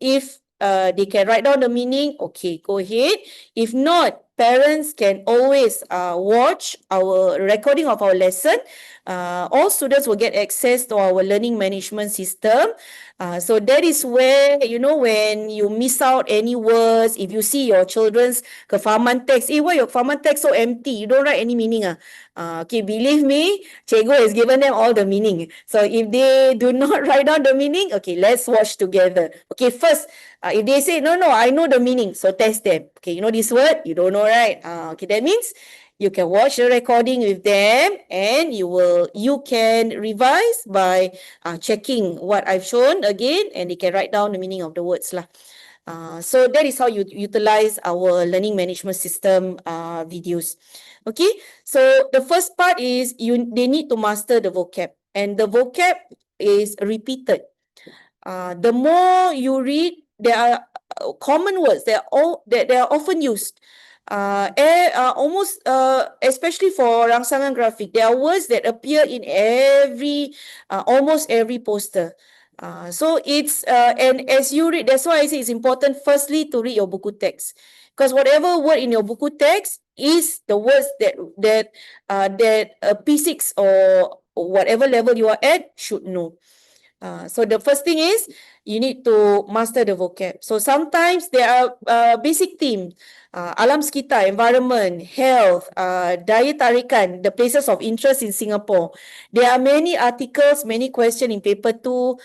if they can write down the meaning, okay, go ahead. If not, parents can always watch our recording of our lesson. All students will get access to our learning management system. So that is where, when you miss out any words, if you see your children's Kefahaman text, why your Kefahaman text so empty? You don't write any meaning. Okay, believe me, Cikgu has given them all the meaning. So if they do not write down the meaning, okay, let's watch together. Okay, first, if they say, no, I know the meaning, so test them. Okay, you know this word? You don't know, right? Okay, that means you can watch the recording with them, and you can revise by checking what I've shown again, and they can write down the meaning of the words lah. So that is how you utilize our learning management system videos. Okay, so the first part is they need to master the vocab, and the vocab is repeated. The more you read, there are common words that are often used. Almost especially for rangsangan graphic, there are words that appear in almost every poster. So it's and as you read, that's why I say it's important firstly to read your buku text, because whatever word in your buku text is the words that P6 or whatever level you are at should know. So the first thing is you need to master the vocab. So sometimes there are basic themes, alam sekitar, environment, health, daya tarikan, the places of interest in Singapore. There are many articles, many questions in paper 2,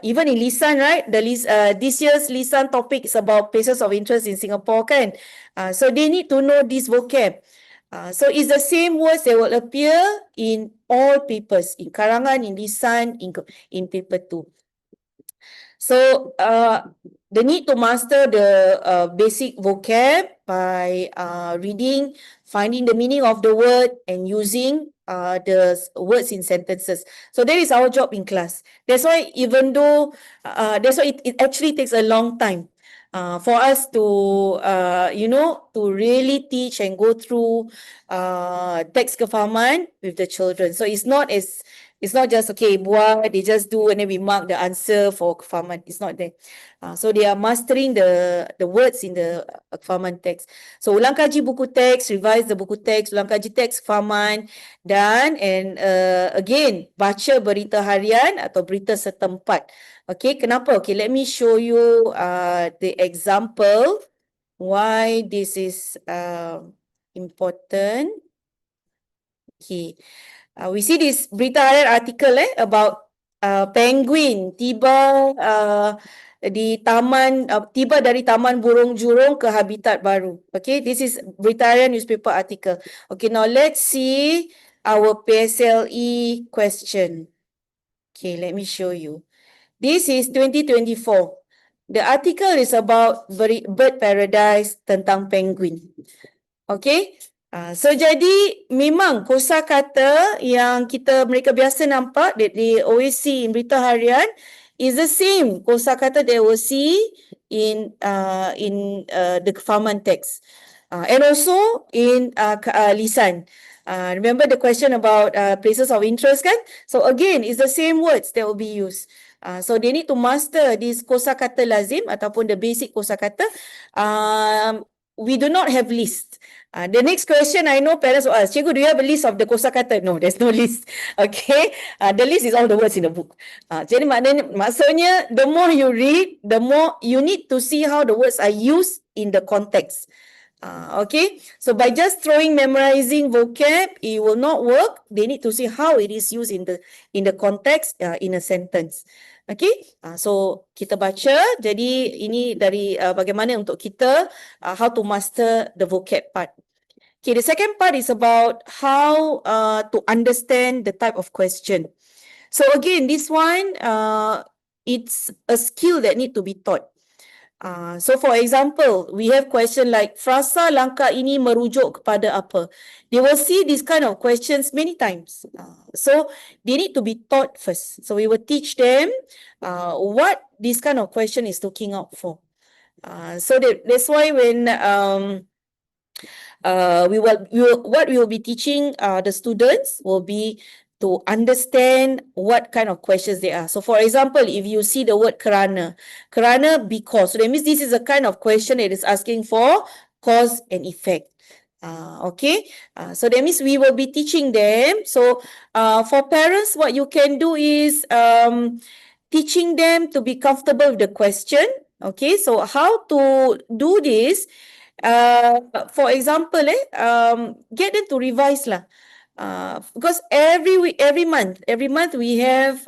even in Lisan, right? This year's Lisan topic is about places of interest in Singapore, kan? So they need to know this vocab. So it's the same words that will appear in all papers, in Karangan, in Lisan, in paper 2. So they need to master the basic vocab by reading, finding the meaning of the word, and using the words in sentences. So that is our job in class. That's why that's why it actually takes a long time for us to to really teach and go through text Kefahaman with the children. So it's not as It's not just, okay, buat, they just do and then we mark the answer for Kefahaman. It's not there. So they are mastering the words in the Kefahaman text. So ulang kaji buku teks, revise the buku teks, ulang kaji teks Kefahaman, dan again, baca berita harian atau berita setempat. Okay, kenapa? Okay, let me show you the example why this is important. Okay. We see this berita harian article about penguin tiba di taman tiba dari taman burung jurung ke habitat baru. Okay, this is berita harian newspaper article. Okay, now let's see our PSLE question. Okay, let me show you. This is 2024. The article is about bird paradise tentang penguin. Okay. So jadi memang kosakata yang mereka biasa nampak that they always see in berita harian is the same kosakata they will see in the Kefahaman text. And also in lisan. Remember the question about places of interest kan? So again, it's the same words that will be used. So they need to master this kosakata lazim ataupun the basic kosakata. We do not have list. The next question I know parents will ask, Cikgu, do you have a list of the kosakata? No, there's no list. Okay. The list is all the words in the book. Jadi maksudnya the more you read, the more you need to see how the words are used in the context. Okay. So by just memorizing vocab, it will not work. They need to see how it is used in the context in a sentence. Okay, so kita baca. Jadi ini dari bagaimana untuk kita how to master the vocab part. Okay, the second part is about how to understand the type of question. So again, this one, it's a skill that need to be taught. So for example, we have question like frasa langkah ini merujuk kepada apa? They will see this kind of questions many times. So they need to be taught first. So we will teach them what this kind of question is looking out for. So that's why when what we will be teaching the students will be to understand what kind of questions they are. So for example, if you see the word kerana because, so that means this is a kind of question that is asking for cause and effect. Okay, so that means we will be teaching them. So for parents, what you can do is teaching them to be comfortable with the question. Okay, so how to do this? For example, get them to revise lah. Because every month we have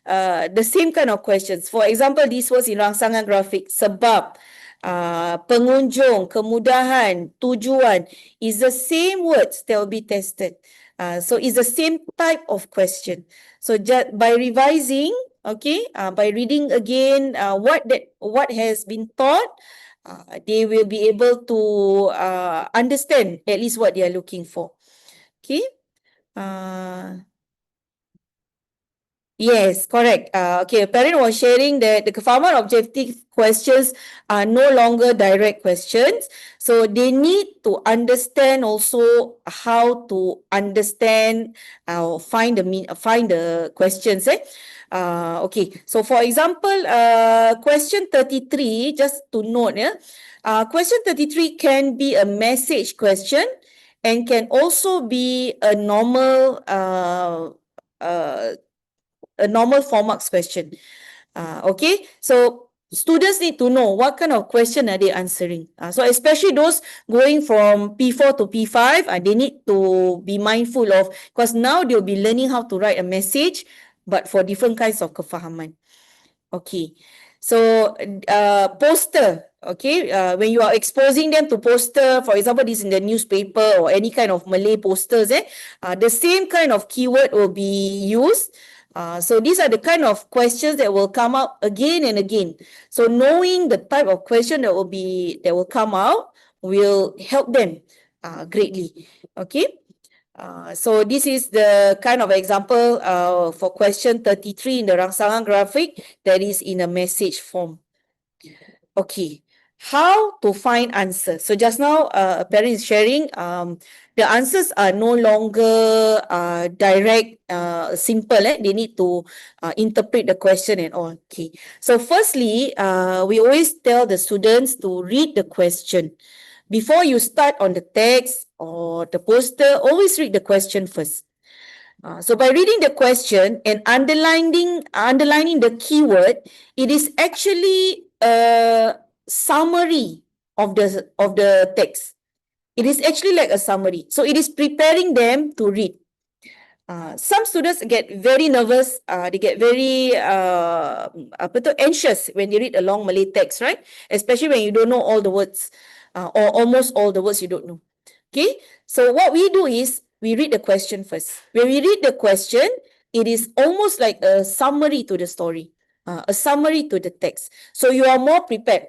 the same kind of questions. For example, this was in rangsangan grafik. Sebab, pengunjung, kemudahan, tujuan is the same words that will be tested. So it's the same type of question. So just by revising, okay, by reading again what has been taught, they will be able to understand at least what they are looking for. Okay. Yes, correct. Okay, a parent was sharing that the Kefahaman objective questions are no longer direct questions. So they need to understand also how to understand or find the questions. Okay, so for example, question 33, just to note, question 33 can be a message question and can also be a normal 4 marks question. Okay, so students need to know what kind of question are they answering. So especially those going from P4 to P5, they need to be mindful of, because now they'll be learning how to write a message, but for different kinds of kefahaman. Okay, so poster. Okay, when you are exposing them to poster, for example, this in the newspaper or any kind of Malay posters, the same kind of keyword will be used. So these are the kind of questions that will come out again and again. So knowing the type of question that will come out will help them greatly. Okay. So this is the kind of example for question 33 in the rangsangan graphic that is in a message form. Okay. how to find answer. So just now, a parent is sharing, the answers are no longer direct, simple. They need to interpret the question and all. Okay. So firstly, we always tell the students to read the question. Before you start on the text or the poster, always read the question first. So by reading the question and underlining the keyword, it is actually a summary of the text. It is actually like a summary. So it is preparing them to read. Some students get very nervous. They get very anxious when they read a long Malay text, right? Especially when you don't know all the words, or almost all the words you don't know. Okay, so what we do is we read the question first. When we read the question, it is almost like a summary to the story, a summary to the text. So you are more prepared.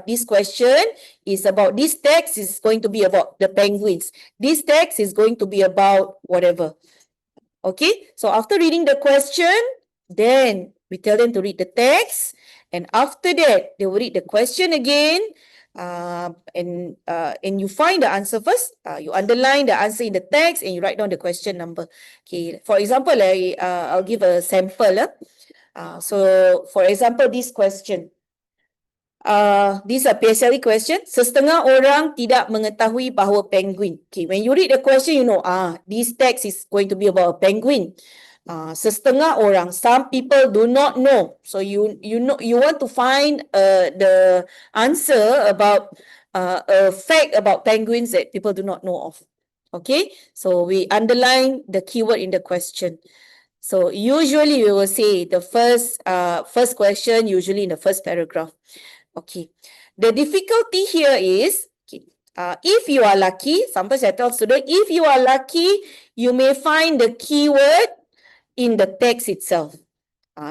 This question is about, this text is going to be about the penguins. This text is going to be about whatever. Okay, so after reading the question, then we tell them to read the text. And after that, they will read the question again. And you find the answer first. You underline the answer in the text and you write down the question number. Okay, for example, I'll give a sample. So, for example, this question. These are PSLE question. Setengah orang tidak mengetahui bahawa penguin. Okay, when you read the question, you know, this text is going to be about a penguin. Setengah orang, some people do not know. So you know, you want to find the answer about a fact about penguins that people do not know of. Okay, so we underline the keyword in the question. So usually we will say the first question, usually in the first paragraph. Okay, the difficulty here is, if you are lucky, sometimes I tell students, if you are lucky, you may find the keyword in the text itself.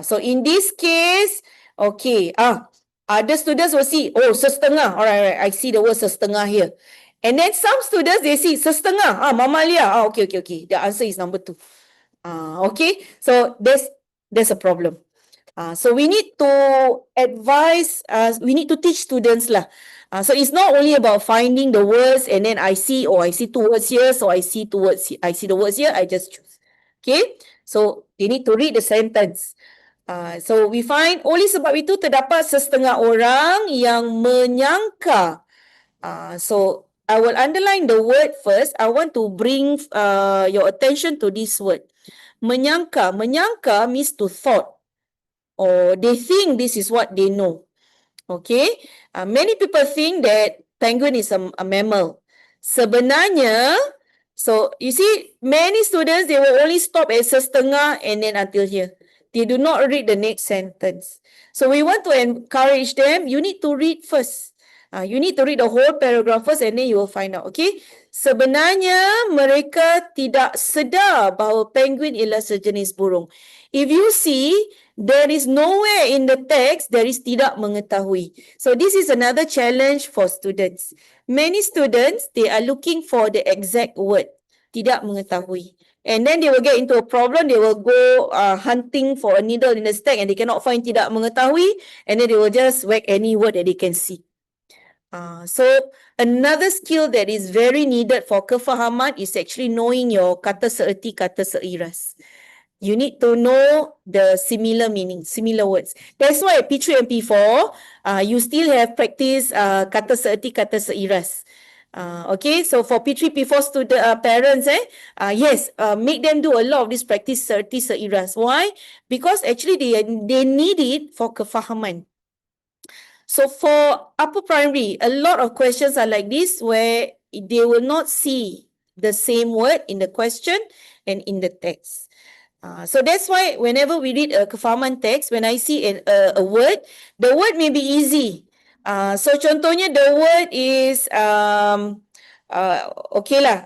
So in this case, okay, other students will see, oh, setengah. All right, I see the word setengah here. And then some students, they see setengah. Mamalia. Okay. The answer is number 2. Okay, so there's a problem. So we need to advise, we need to teach students lah. So it's not only about finding the words and then I see 2 words here, so I see 2 words here. I see the words here, I just choose. Okay, so they need to read the sentence. So we find oleh sebab itu terdapat setengah orang yang menyangka. So I will underline the word first. I want to bring your attention to this word. Menyangka. Menyangka means to thought. Or they think this is what they know. Okay, many people think that penguin is a mammal. Sebenarnya, so you see, many students, they will only stop at setengah and then until here. They do not read the next sentence. So we want to encourage them, you need to read first. You need to read the whole paragraph first and then you will find out. Okay, sebenarnya mereka tidak sedar bahawa penguin ialah sejenis burung. If you see, there is nowhere in the text there is tidak mengetahui. So this is another challenge for students. Many students, they are looking for the exact word, tidak mengetahui. And then they will get into a problem, they will go hunting for a needle in the stack and they cannot find tidak mengetahui, and then they will just whack any word that they can see. So another skill that is very needed for kefahaman is actually knowing your kata seerti, kata seiras. You need to know the similar meaning, similar words. That's why at P3 and P4, you still have practice kata seerti, kata seiras. Okay, so for P3, P4 student parents, yes, make them do a lot of this practice seerti, seiras. Why? Because actually they need it for kefahaman. So for upper primary, a lot of questions are like this where they will not see the same word in the question and in the text. So that's why whenever we read a kefahaman text, when I see a word, the word may be easy. So contohnya the word is okay lah,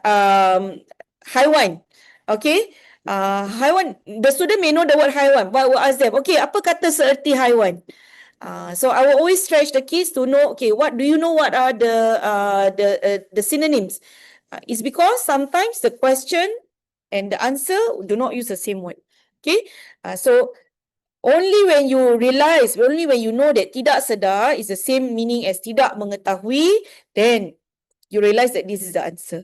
haiwan. Okay, haiwan. The student may know the word haiwan, but we'll ask them, okay, apa kata seerti haiwan? So I will always stretch the kids to know, okay, what do you know? What are the synonyms? It's because sometimes the question and the answer do not use the same word. Okay, so Only when you realize, only when you know that tidak sedar is the same meaning as tidak mengetahui, then you realize that this is the answer.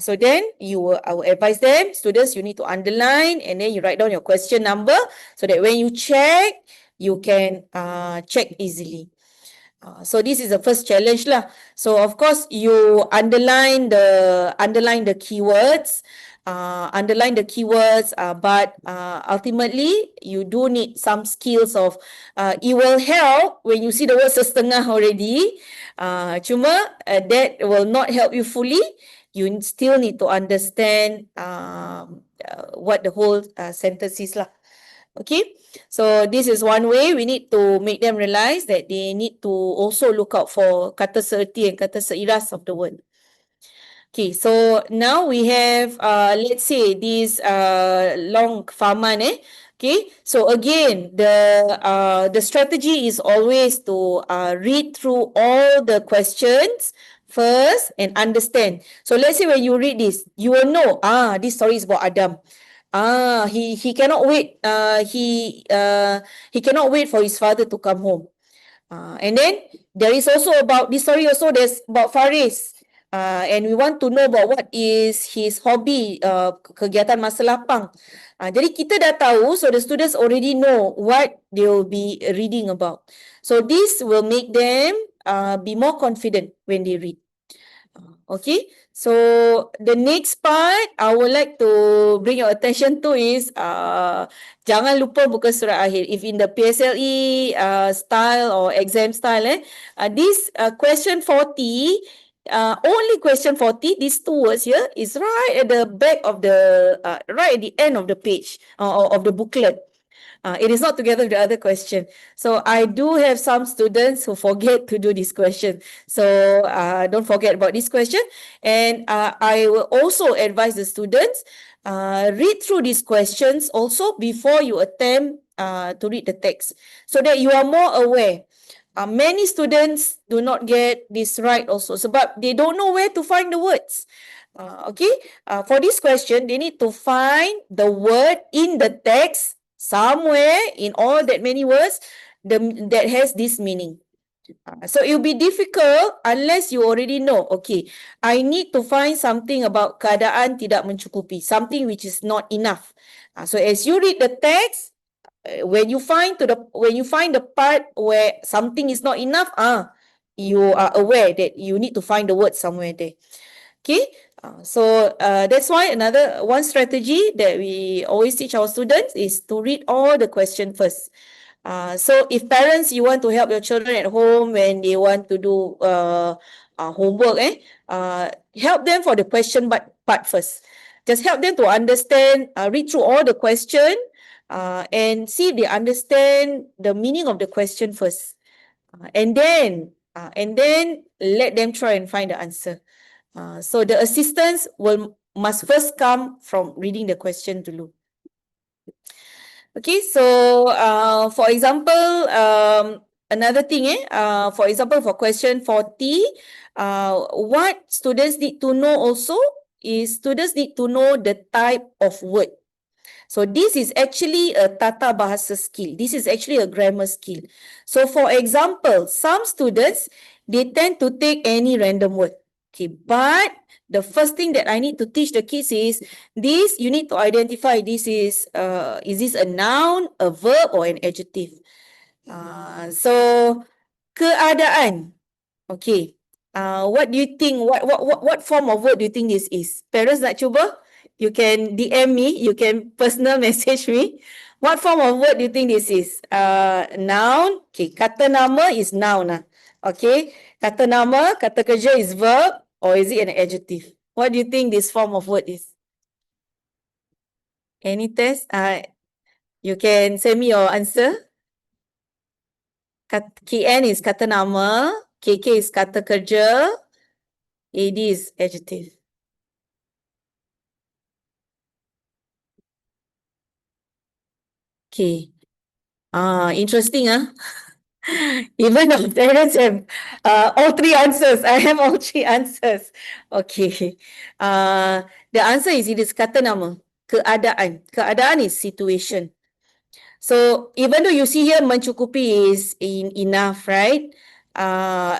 So then I will advise them, students, you need to underline and then you write down your question number so that when you check, you can check easily. So this is the first challenge lah. So of course you underline the keywords, but ultimately you do need some skills of. It will help when you see the word setengah already. Cuma that will not help you fully. You still need to understand what the whole sentence is lah. Okay, so this is one way we need to make them realize that they need to also look out for kata seerti and kata seiras of the word. Okay, so now we have, let's say, this long kefahaman. Okay, so again, the strategy is always to read through all the questions first and understand. So let's say when you read this, you will know, this story is about Adam. He cannot wait. He cannot wait for his father to come home. And then there is also about this story. Also, there's about Faris. And we want to know about what is his hobby, kegiatan masa lapang. Jadi kita dah tahu, so the students already know what they will be reading about. So this will make them be more confident when they read. Okay, so the next part I would like to bring your attention to is jangan lupa buka surat akhir. If in the PSLE style or exam style, this question 40, only question 40, these two words here is right at the back of the, right at the end of the page of the booklet. It is not together with the other question. So I do have some students who forget to do this question. So don't forget about this question. And I will also advise the students, read through these questions also before you attempt to read the text so that you are more aware. Many students do not get this right also sebab they don't know where to find the words. Okay, for this question, they need to find the word in the text somewhere in all that many words that has this meaning. So it will be difficult unless you already know, okay, I need to find something about keadaan tidak mencukupi, something which is not enough. So as you read the text, when you find the part where something is not enough, you are aware that you need to find the word somewhere there. Okay, so that's why one strategy that we always teach our students is to read all the question first. So if parents, you want to help your children at home when they want to do homework, help them for the question part first. Just help them to understand, read through all the question and see if they understand the meaning of the question first. And then let them try and find the answer. So the assistance must first come from reading the question dulu. Okay, so for example, another thing, for example, for question 40, what students need to know also is students need to know the type of word. So this is actually a tata bahasa skill. This is actually a grammar skill. So for example, some students, they tend to take any random word. Okay, but the first thing that I need to teach the kids is this, you need to identify this is this a noun, a verb, or an adjective? So keadaan. Okay. What do you think? What form of word do you think this is? Parents nak cuba? You can DM me, you can personal message me. What form of word do you think this is? Noun. Okay, kata nama is noun. Okay, kata nama, kata kerja is verb, or is it an adjective? What do you think this form of word is? Any test? You can send me your answer. KN is kata nama, KK is kata kerja, AD is adjective. Okay. Interesting, Even the parents have all three answers. I have all three answers. Okay. The answer is it is kata nama. Keadaan. Keadaan is situation. So even though you see here mencukupi is enough, right?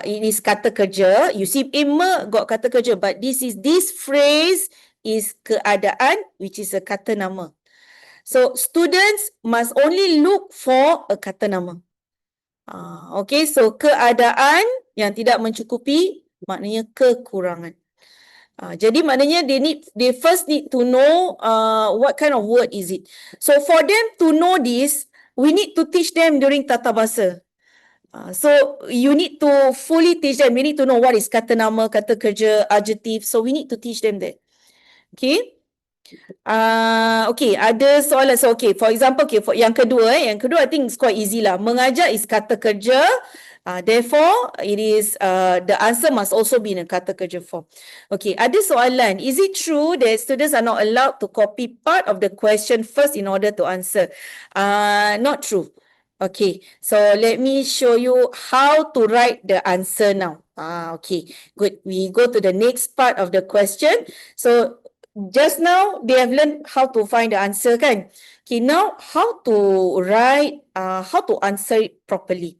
It is kata kerja. You see Emma got kata kerja, but this phrase is keadaan, which is a kata nama. So students must only look for a kata nama. Okay, so keadaan yang tidak mencukupi maknanya kekurangan. Jadi maknanya they first need to know what kind of word is it. So for them to know this, we need to teach them during tata bahasa. So you need to fully teach them. We need to know what is kata nama, kata kerja, adjective. So we need to teach them that. Okay. Okay, ada soalan. So okay, for example, okay, for yang kedua I think it's quite easy lah. Mengajar is kata kerja. Therefore, it is the answer must also be in a kata kerja form. Okay, ada soalan. Is it true that students are not allowed to copy part of the question first in order to answer? Not true. Okay, so let me show you how to write the answer now. Okay, good. We go to the next part of the question. So just now they have learned how to find the answer, kan? Okay, now how to write, how to answer it properly.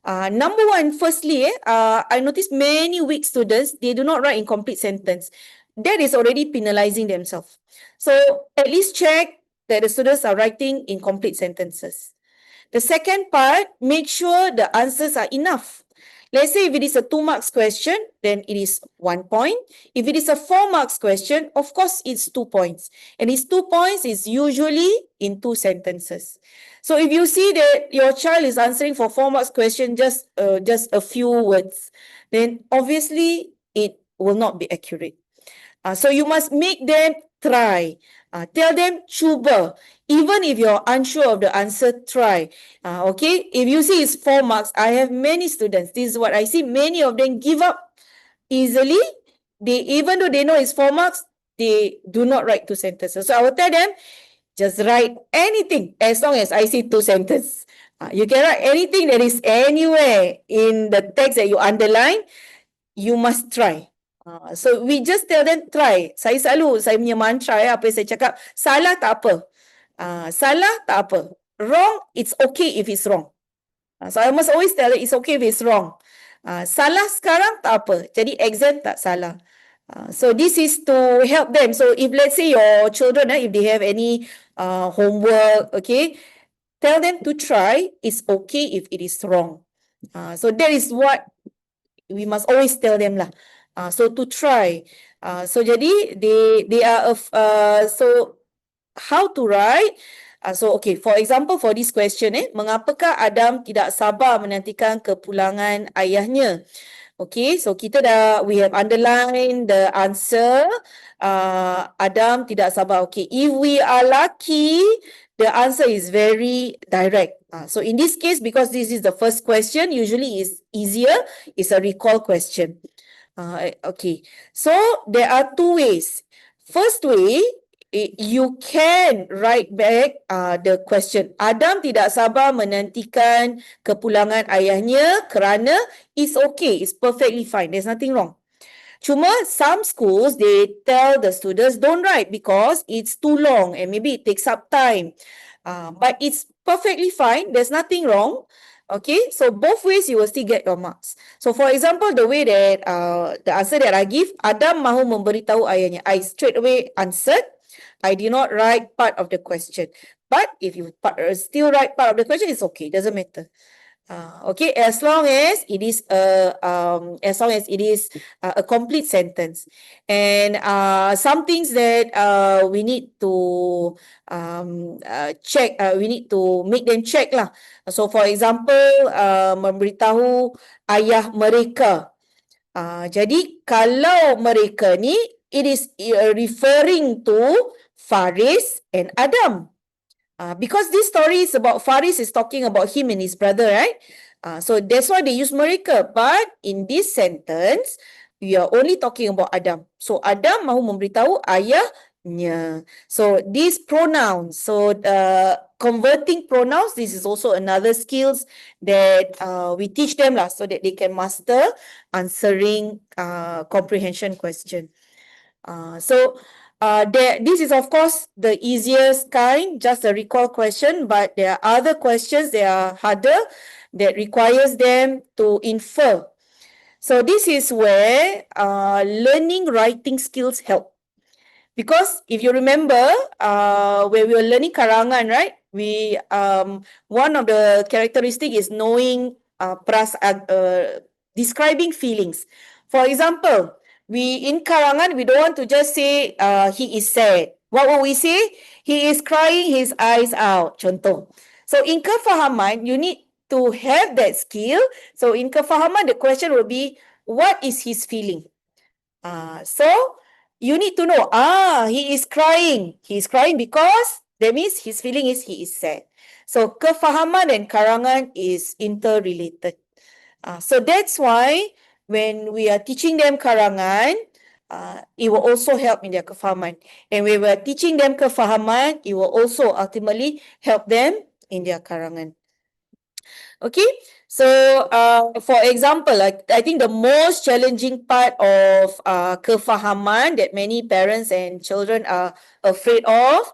Number one, firstly, I noticed many weak students, they do not write in complete sentence. That is already penalizing themselves. So at least check that the students are writing in complete sentences. The second part, make sure the answers are enough. Let's say if it is a 2 marks question, then it is 1 point. If it is a 4 marks question, of course it's 2 points. And these 2 points is usually in 2 sentences. So if you see that your child is answering for 4 marks question just a few words, then obviously it will not be accurate. So you must make them try. Tell them cuba. Even if you're unsure of the answer, try. Okay, if you see it's 4 marks, I have many students. This is what I see. Many of them give up easily. Even though they know it's 4 marks, they do not write 2 sentences. So I will tell them, just write anything as long as I see 2 sentences. You can write anything that is anywhere in the text that you underline. You must try. So we just tell them try. Saya punya mantra apa yang saya cakap, salah tak apa. Salah tak apa. Wrong, it's okay if it's wrong. So I must always tell it, it's okay if it's wrong. Salah sekarang tak apa. Jadi exam tak salah. So this is to help them. So if let's say your children, if they have any homework, okay, tell them to try. It's okay if it is wrong. So that is what we must always tell them lah. So to try. So jadi they are so how to write? So okay, for example, for this question, mengapakah Adam tidak sabar menantikan kepulangan ayahnya? Okay, so we have underlined the answer. Adam tidak sabar. Okay, if we are lucky, the answer is very direct. So in this case, because this is the first question, usually is easier. It's a recall question. Okay, so there are 2 ways. First way, you can write back the question. Adam tidak sabar menantikan kepulangan ayahnya kerana it's okay, it's perfectly fine. There's nothing wrong. Cuma some schools, they tell the students don't write because it's too long and maybe it takes up time. But it's perfectly fine. There's nothing wrong. Okay, so both ways you will still get your marks. So for example, the way that the answer that I give, Adam mahu memberitahu ayahnya. I straight away answered. I did not write part of the question. But if you still write part of the question, it's okay. Doesn't matter. Okay, as long as it is a complete sentence. And some things that we need to check, we need to make them check lah. So for example, memberitahu ayah mereka. Jadi kalau mereka ni, it is referring to Faris and Adam. Because this story is about Faris is talking about him and his brother, right? So that's why they use mereka. But in this sentence, we are only talking about Adam. So Adam mahu memberitahu ayahnya. So these pronouns, so converting pronouns, this is also another skills that we teach them lah, so that they can master answering comprehension question. So This is of course the easiest kind, just a recall question, but there are other questions that are harder that requires them to infer. So this is where learning writing skills help. Because if you remember, when we were learning Karangan, right? We one of the characteristic is knowing describing feelings. For example, we in Karangan we don't want to just say he is sad. What will we say? He is crying his eyes out. Contoh. So in Kefahaman, you need to have that skill. So in Kefahaman, the question will be, what is his feeling? So you need to know, he is crying. He is crying because that means his feeling is he is sad. So kefahaman and karangan is interrelated. So that's why when we are teaching them karangan, it will also help in their kefahaman. And when we are teaching them kefahaman, it will also ultimately help them in their karangan. Okay, so for example, I think the most challenging part of kefahaman that many parents and children are afraid of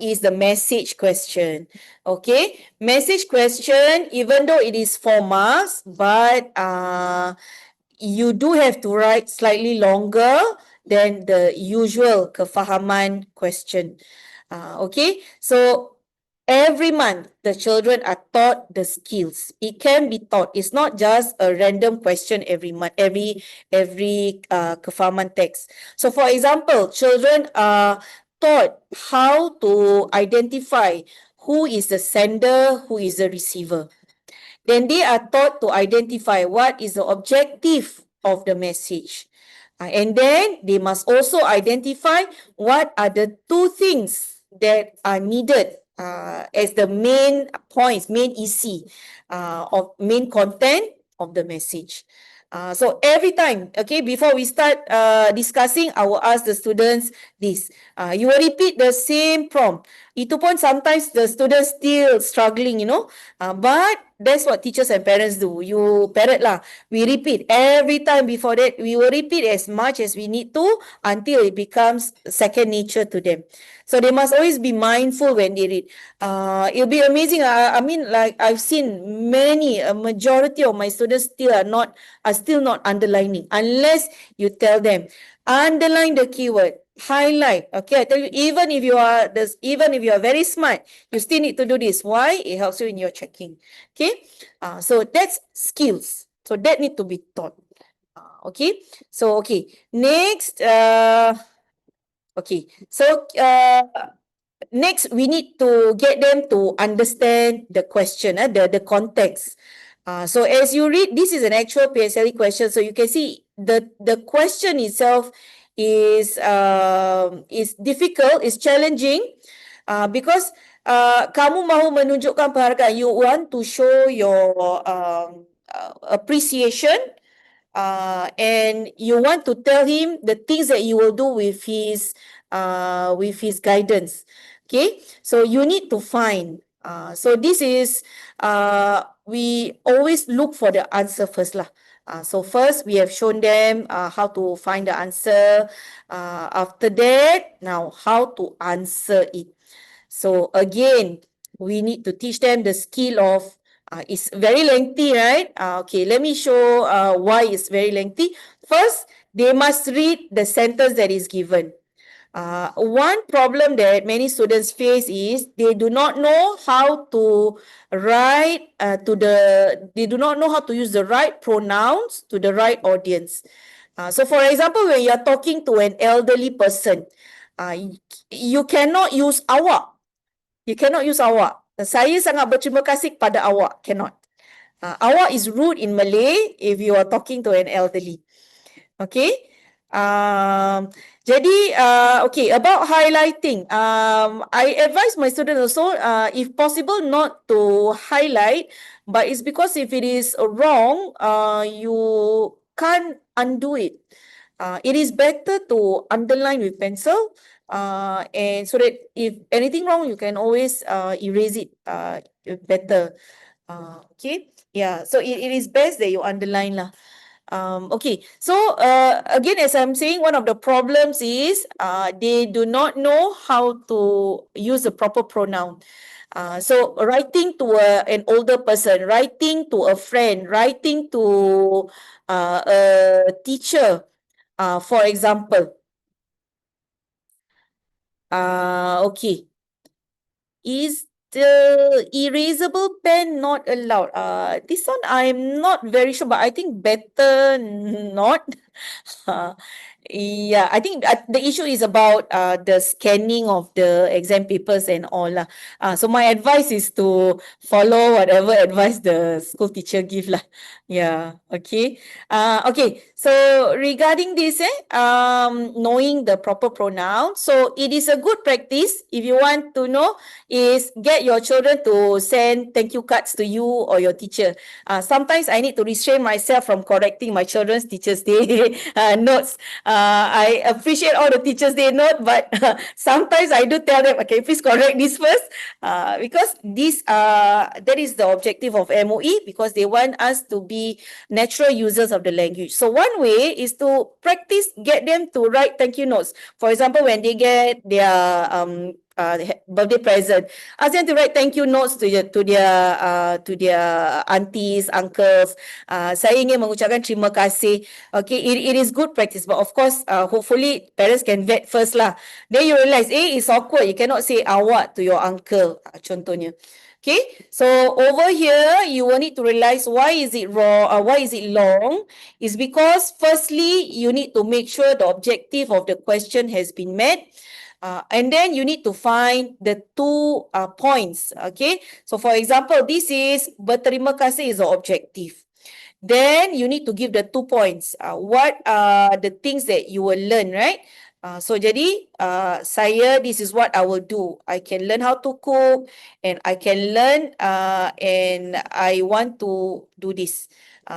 is the message question. Okay, message question, even though it is 4 marks, but you do have to write slightly longer than the usual kefahaman question. Okay, so every month, the children are taught the skills. It can be taught. It's not just a random question every month, every kefahaman text. So, for example, children are taught how to identify who is the sender, who is the receiver. Then they are taught to identify what is the objective of the message. And then they must also identify what are the two things that are needed as the main points, main EC of main content of the message. So every time, okay, before we start discussing, I will ask the students this. You will repeat the same prompt. Itu pun sometimes the students still struggling, you know. But that's what teachers and parents do. You parrot lah. We repeat every time before that. We will repeat as much as we need to until it becomes second nature to them. So they must always be mindful when they read. It'll be amazing. I mean, like I've seen a majority of my students are still not underlining unless you tell them underline the keyword, highlight. Okay, I tell you, even if you are very smart, you still need to do this. Why? It helps you in your checking. Okay, so that's skills. So that need to be taught. Okay, so okay, next. Okay, so next we need to get them to understand the question, the context. So as you read, this is an actual PSLE question. So you can see the question itself is difficult, is challenging, because kamu mahu menunjukkan penghargaan. You want to show your appreciation, and you want to tell him the things that you will do with his guidance. Okay, so you need to find. So this is we always look for the answer first lah. So first we have shown them how to find the answer. After that, now how to answer it. So again, we need to teach them the skill of it's very lengthy, right? Okay, let me show why it's very lengthy. First, they must read the sentence that is given. One problem that many students face is they do not know how to write they do not know how to use the right pronouns to the right audience. So for example, when you are talking to an elderly person, you cannot use awak. You cannot use awak. Saya sangat berterima kasih kepada awak. Cannot. Awak is rude in Malay if you are talking to an elderly. Okay. Jadi, okay, about highlighting. I advise my students also, if possible, not to highlight, but it's because if it is wrong, you can't undo it. It is better to underline with pencil, and so that if anything wrong, you can always erase it better. Okay, yeah. So it is best that you underline lah. Okay, so again, as I'm saying, one of the problems is they do not know how to use the proper pronoun. So writing to an older person, writing to a friend, writing to a teacher, for example. Okay. Is the erasable pen not allowed? This one I'm not very sure, but I think better not. Uh, yeah, I think the issue is about the scanning of the exam papers and all lah. So my advice is to follow whatever advice the school teacher give lah. Yeah, okay. Okay, so regarding this, knowing the proper pronoun, so it is a good practice if you want to know is get your children to send thank you cards to you or your teacher. Sometimes I need to restrain myself from correcting my children's Teachers' Day notes. I appreciate all the Teachers' Day note, but sometimes I do tell them, okay, please correct this first, because that is the objective of MOE, because they want us to be natural users of the language. So one way is to practice, get them to write thank you notes. For example, when they get their birthday present, ask them to write thank you notes to their aunties, uncles. Saya ingin mengucapkan terima kasih. Okay, it is good practice, but of course, hopefully parents can vet first lah. Then you realize, it's awkward. You cannot say awak to your uncle, contohnya. Okay, so over here, you will need to realize why is it wrong, why is it long? Is because firstly, you need to make sure the objective of the question has been met. And then you need to find the two points. Okay, so for example, this is berterima kasih is the objective. Then you need to give the 2 points. What are the things that you will learn, right? So jadi saya, this is what I will do. I can learn how to cook, and I can learn and I want to do this.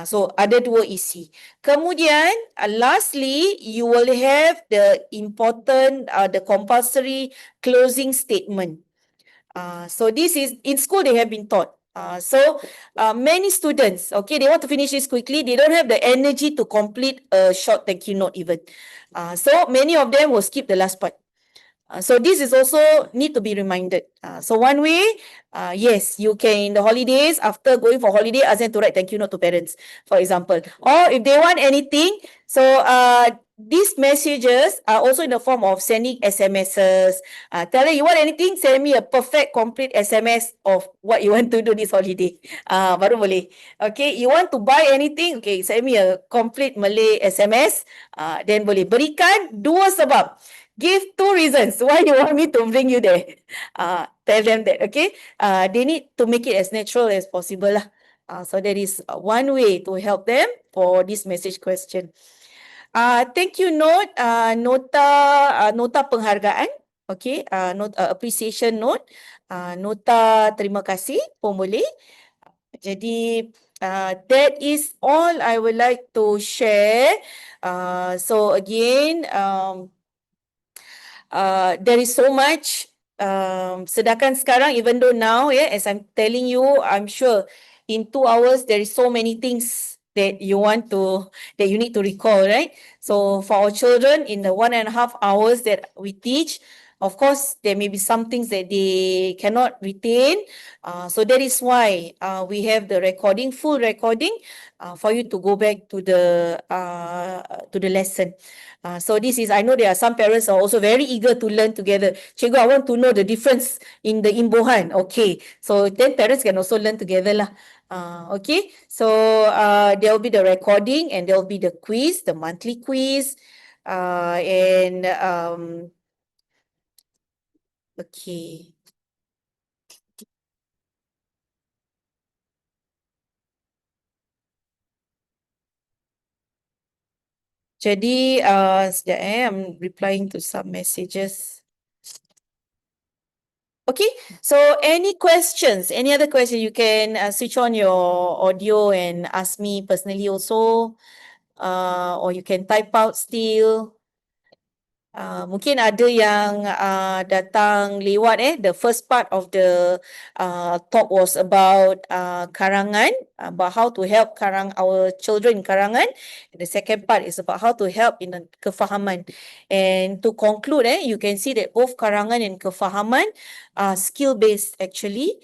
So ada 2 isi. Kemudian lastly, you will have the important, the compulsory closing statement. So this is in school they have been taught. Many students, okay, they want to finish this quickly. They don't have the energy to complete a short thank you note even. So many of them will skip the last part. So this is also need to be reminded. So one way, yes, you can in the holidays, after going for holiday, ask them to write thank you note to parents, for example. Or if they want anything, so these messages are also in the form of sending SMSs. Tell them you want anything, send me a perfect, complete SMS of what you want to do this holiday. Baru boleh. Okay, you want to buy anything, okay, send me a complete Malay SMS. Then boleh. Berikan 2 sebab. Give 2 reasons why you want me to bring you there. Tell them that, okay? They need to make it as natural as possible lah. So that is one way to help them for this message question. Thank you note, nota penghargaan, okay? Appreciation note, nota terima kasih pun boleh. Jadi that is all I would like to share. So again, there is so much. Sedangkan sekarang, even though now, as I'm telling you, I'm sure in 2 hours there is so many things that you need to recall, right? So for our children, in the 1.5 hours that we teach, of course, there may be some things that they cannot retain. So that is why we have the recording, full recording, for you to go back to the lesson. So this is, I know there are some parents are also very eager to learn together. Cikgu, I want to know the difference in the imbuhan. Okay, so then parents can also learn together lah. Okay, so there will be the recording, and there will be the quiz, the monthly quiz, and okay. Jadi sekejap, I'm replying to some messages. Okay, so any questions, any other question, you can switch on your audio and ask me personally also, or you can type out still. Mungkin ada yang datang lewat the first part of the talk was about Karangan, about how to help our children in Karangan. The second part is about how to help in Kefahaman. And to conclude, you can see that both Karangan and Kefahaman are skill-based actually,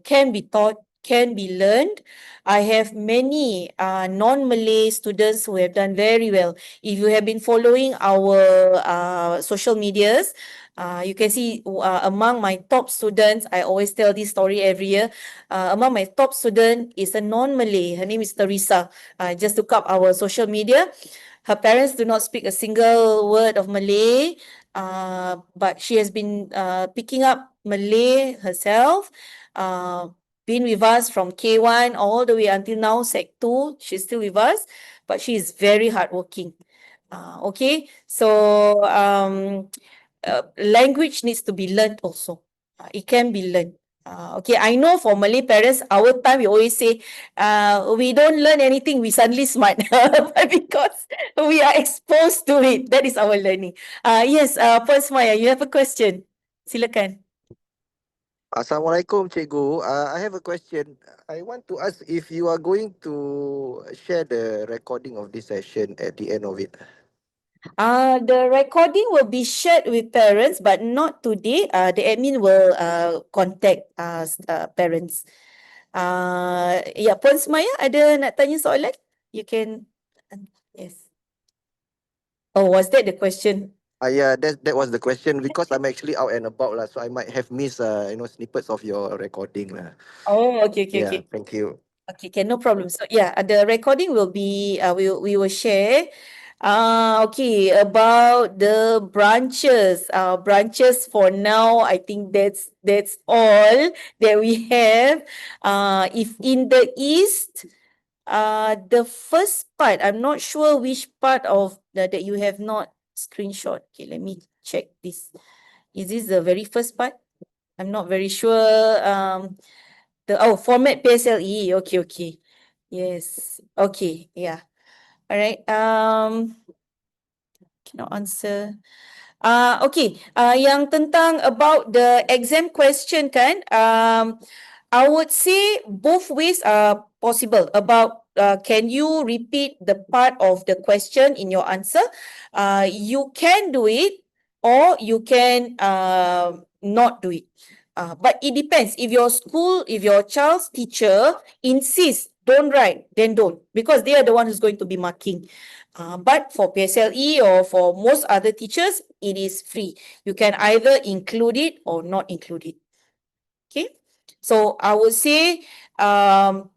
can be taught, can be learned. I have many non-Malay students who have done very well. If you have been following our social medias, you can see among my top students, I always tell this story every year. Among my top student is a non-Malay. Her name is Teresa. Just look up our social media. Her parents do not speak a single word of Malay, but she has been picking up Malay herself. Been with us from K1 all the way until now, Sec 2. She's still with us, but she is very hardworking. Okay, so language needs to be learned also. It can be learned. Okay, I know for Malay parents, our time we always say, we don't learn anything, we suddenly smart. But because we are exposed to it, that is our learning. Yes, Puan Smaya, you have a question. Silakan. Assalamualaikum, Cikgu. I have a question. I want to ask if you are going to share the recording of this session at the end of it. The recording will be shared with parents, but not today. The admin will contact parents. Ya, Puan Smaya ada nak tanya soalan? You can, yes. Oh, was that the question? Yeah, that was the question because I'm actually out and about lah, so I might have missed snippets of your recording lah. Oh, okay. Yeah, thank you. Okay, no problem. So yeah, the recording will be we will share. Okay, about the branches. Branches for now, I think that's all that we have. If in the east, the first part, I'm not sure which part of that you have not screenshot. Okay, let me check this. Is this the very first part? I'm not very sure. Format PSLE. Okay. Yes. Okay. Yeah. All right. Cannot answer. Okay. Yang tentang about the exam question kan. I would say both ways are possible. About can you repeat the part of the question in your answer? You can do it, or you can not do it. But it depends. If your child's teacher insists don't write, then don't, because they are the one who's going to be marking. But for PSLE or for most other teachers, it is free. You can either include it or not include it. Okay. So I would say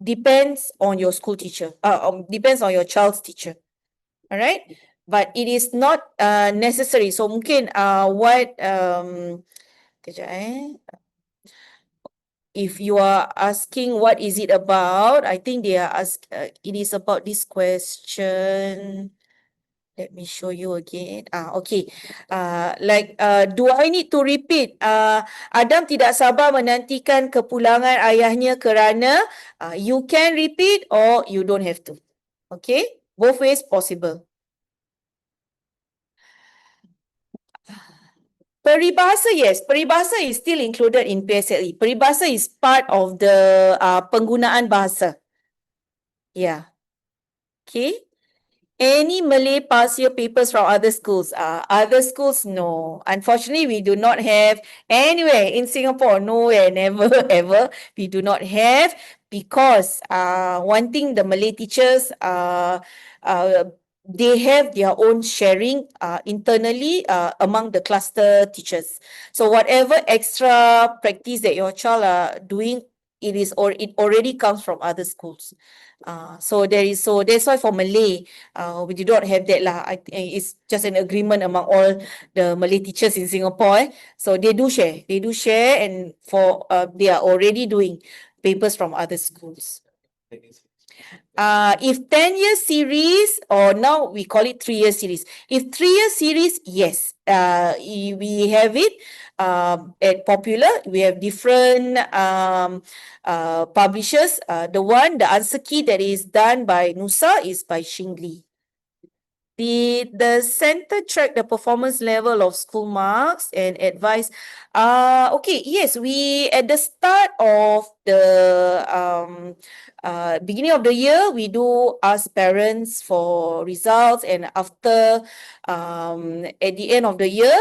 depends on your school teacher. Depends on your child's teacher. All right. But it is not necessary. So mungkin kejap if you are asking what is it about, I think they are it is about this question. Let me show you again. Okay. Do I need to repeat? Adam tidak sabar menantikan kepulangan ayahnya kerana you can repeat or you don't have to. Okay. Both ways possible. Peribahasa, yes. Peribahasa is still included in PSLE. Peribahasa is part of the penggunaan bahasa. Yeah. Okay. Any Malay past year papers from other schools? Other schools, no. Unfortunately, we do not have anywhere in Singapore. Nowhere, never, ever. We do not have, because one thing the Malay teachers, they have their own sharing internally among the cluster teachers. So whatever extra practice that your child are doing, it already comes from other schools. So that's why for Malay, we do not have that lah. It's just an agreement among all the Malay teachers in Singapore. So they do share, and for they are already doing papers from other schools. If 10-year series, or now we call it 3-year series. If 3-year series, yes, we have it at Popular. We have different publishers. The answer key that is done by Nusa is by Shingli. Did the center track the performance level of school marks and advise? Okay, yes, we at the start of the beginning of the year, we do ask parents for results, and after at the end of the year,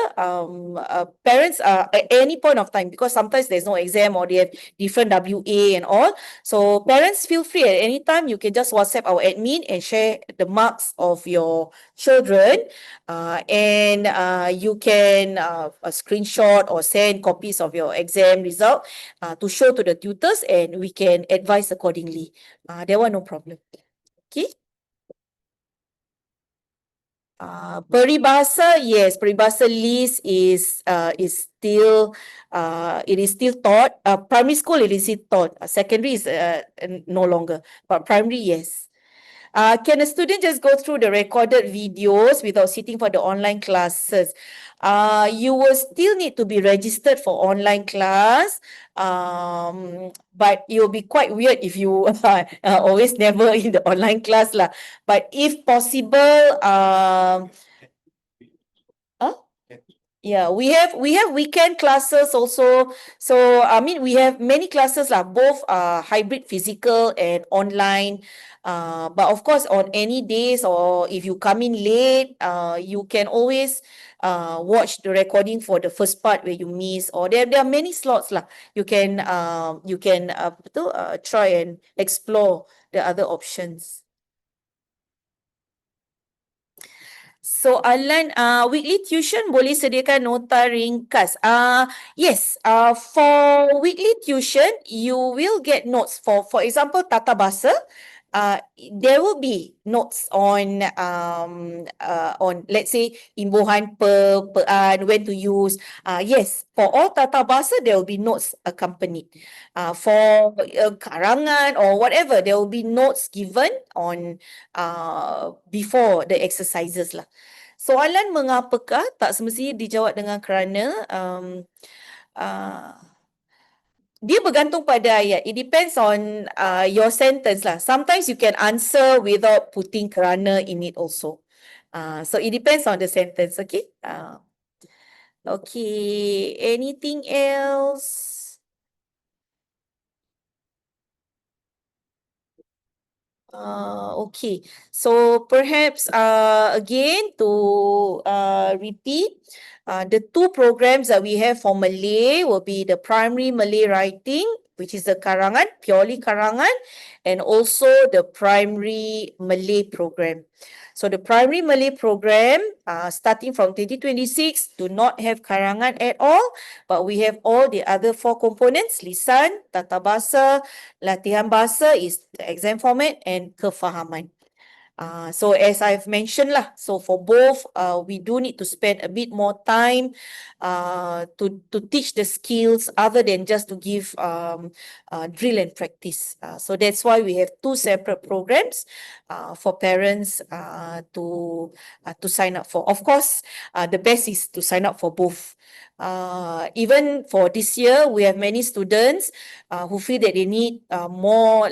parents are at any point of time, because sometimes there's no exam or they have different WA and all. So parents, feel free at any time. You can just WhatsApp our admin and share the marks of your children, and you can screenshot or send copies of your exam result to show to the tutors, and we can advise accordingly. That one no problem. Okay. Peribahasa, yes, peribahasa list is still it is still taught. Primary school it is still taught. Secondary is no longer, but primary, yes. Can a student just go through the recorded videos without sitting for the online classes? You will still need to be registered for online class. But it will be quite weird if you always never in the online class lah. But if possible, huh? Yeah, we have weekend classes also. So I mean, we have many classes lah, both hybrid, physical and online. But of course, on any days or if you come in late, you can always watch the recording for the first part where you miss, or there are many slots lah. You can try and explore the other options. Soalan, weekly tuition boleh sediakan nota ringkas? Yes, for weekly tuition, you will get notes for example, Tata Bahasa. There will be notes on let's say imbuhan pean, when to use. Yes, for all Tata Bahasa, there will be notes accompanied. For karangan or whatever, there will be notes given on before the exercises lah. Soalan mengapakah tak semestinya dijawab dengan kerana, uh, dia bergantung pada ayat. It depends on your sentence lah. Sometimes you can answer without putting kerana in it also. So it depends on the sentence, okay? Okay, anything else? Okay, so perhaps again to repeat, the two programs that we have for Malay will be the primary Malay writing, which is the Karangan, purely Karangan, and also the primary Malay program. So the primary Malay program, starting from 2026, do not have Karangan at all, but we have all the other four components: lisan, tata bahasa, latihan bahasa is the exam format, and kefahaman. So as I've mentioned lah, so for both, we do need to spend a bit more time to teach the skills other than just to give drill and practice. So that's why we have two separate programs for parents to sign up for. Of course, the best is to sign up for both. Even for this year, we have many students who feel that they need more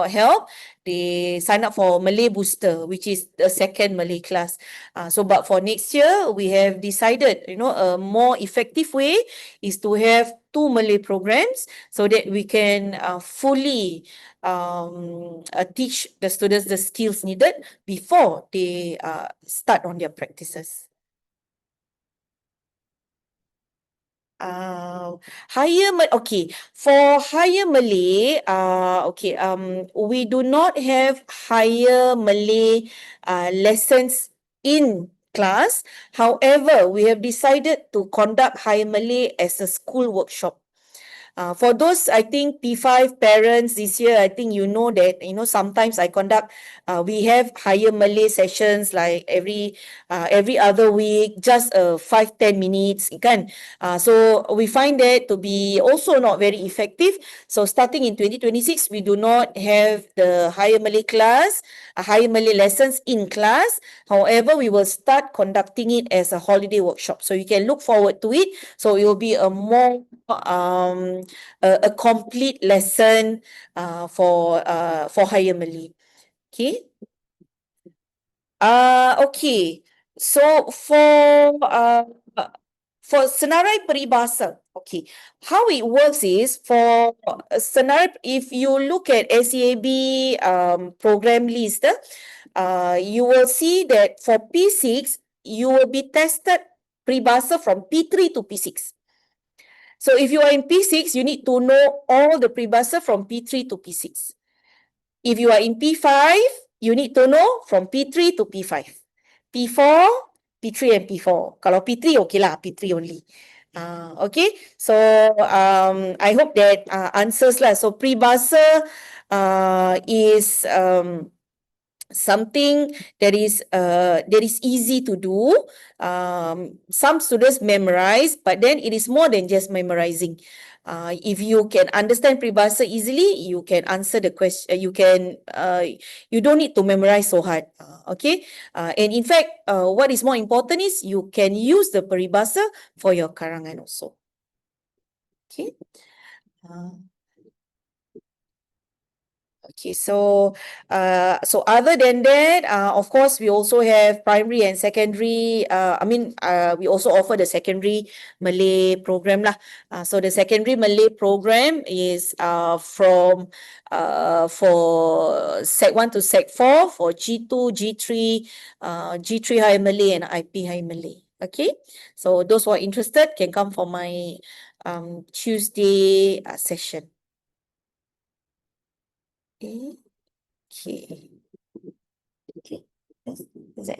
help. They sign up for Malay Booster, which is the second Malay class. But for next year, we have decided, a more effective way is to have two Malay programs so that we can fully teach the students the skills needed before they start on their practices. Okay, for higher Malay, we do not have higher Malay lessons in class. However, we have decided to conduct higher Malay as a school workshop. For those, I think, P5 parents this year, I think you know that, sometimes I conduct, we have higher Malay sessions like every other week, just 5-10 minutes, kan? So we find that to be also not very effective. So starting in 2026, we do not have the higher Malay class, higher Malay lessons in class. However, we will start conducting it as a holiday workshop. So you can look forward to it. So it will be a more a complete lesson for higher Malay. Okay. Okay. So for senarai peribahasa, okay, how it works is for senarai, if you look at SEAB program list, you will see that for P6, you will be tested peribahasa from P3 to P6. So if you are in P6, you need to know all the peribahasa from P3 to P6. If you are in P5, you need to know from P3 to P5. P4, P3 and P4. Kalau P3, okay lah, P3 only. Okay, so I hope that answers lah. So peribahasa is something that is easy to do. Some students memorize, but then it is more than just memorizing. If you can understand peribahasa easily, you can answer the question. You don't need to memorize so hard. Okay, and in fact, what is more important is you can use the peribahasa for your karangan also. Okay. Okay, so other than that, of course, we also have primary and secondary. We also offer the secondary Malay program lah. So the secondary Malay program is from for Sec 1 to Sec 4 for G2, G3, G3 High Malay and IP High Malay. Okay, so those who are interested can come for my Tuesday session. Okay. Okay. Okay. Is that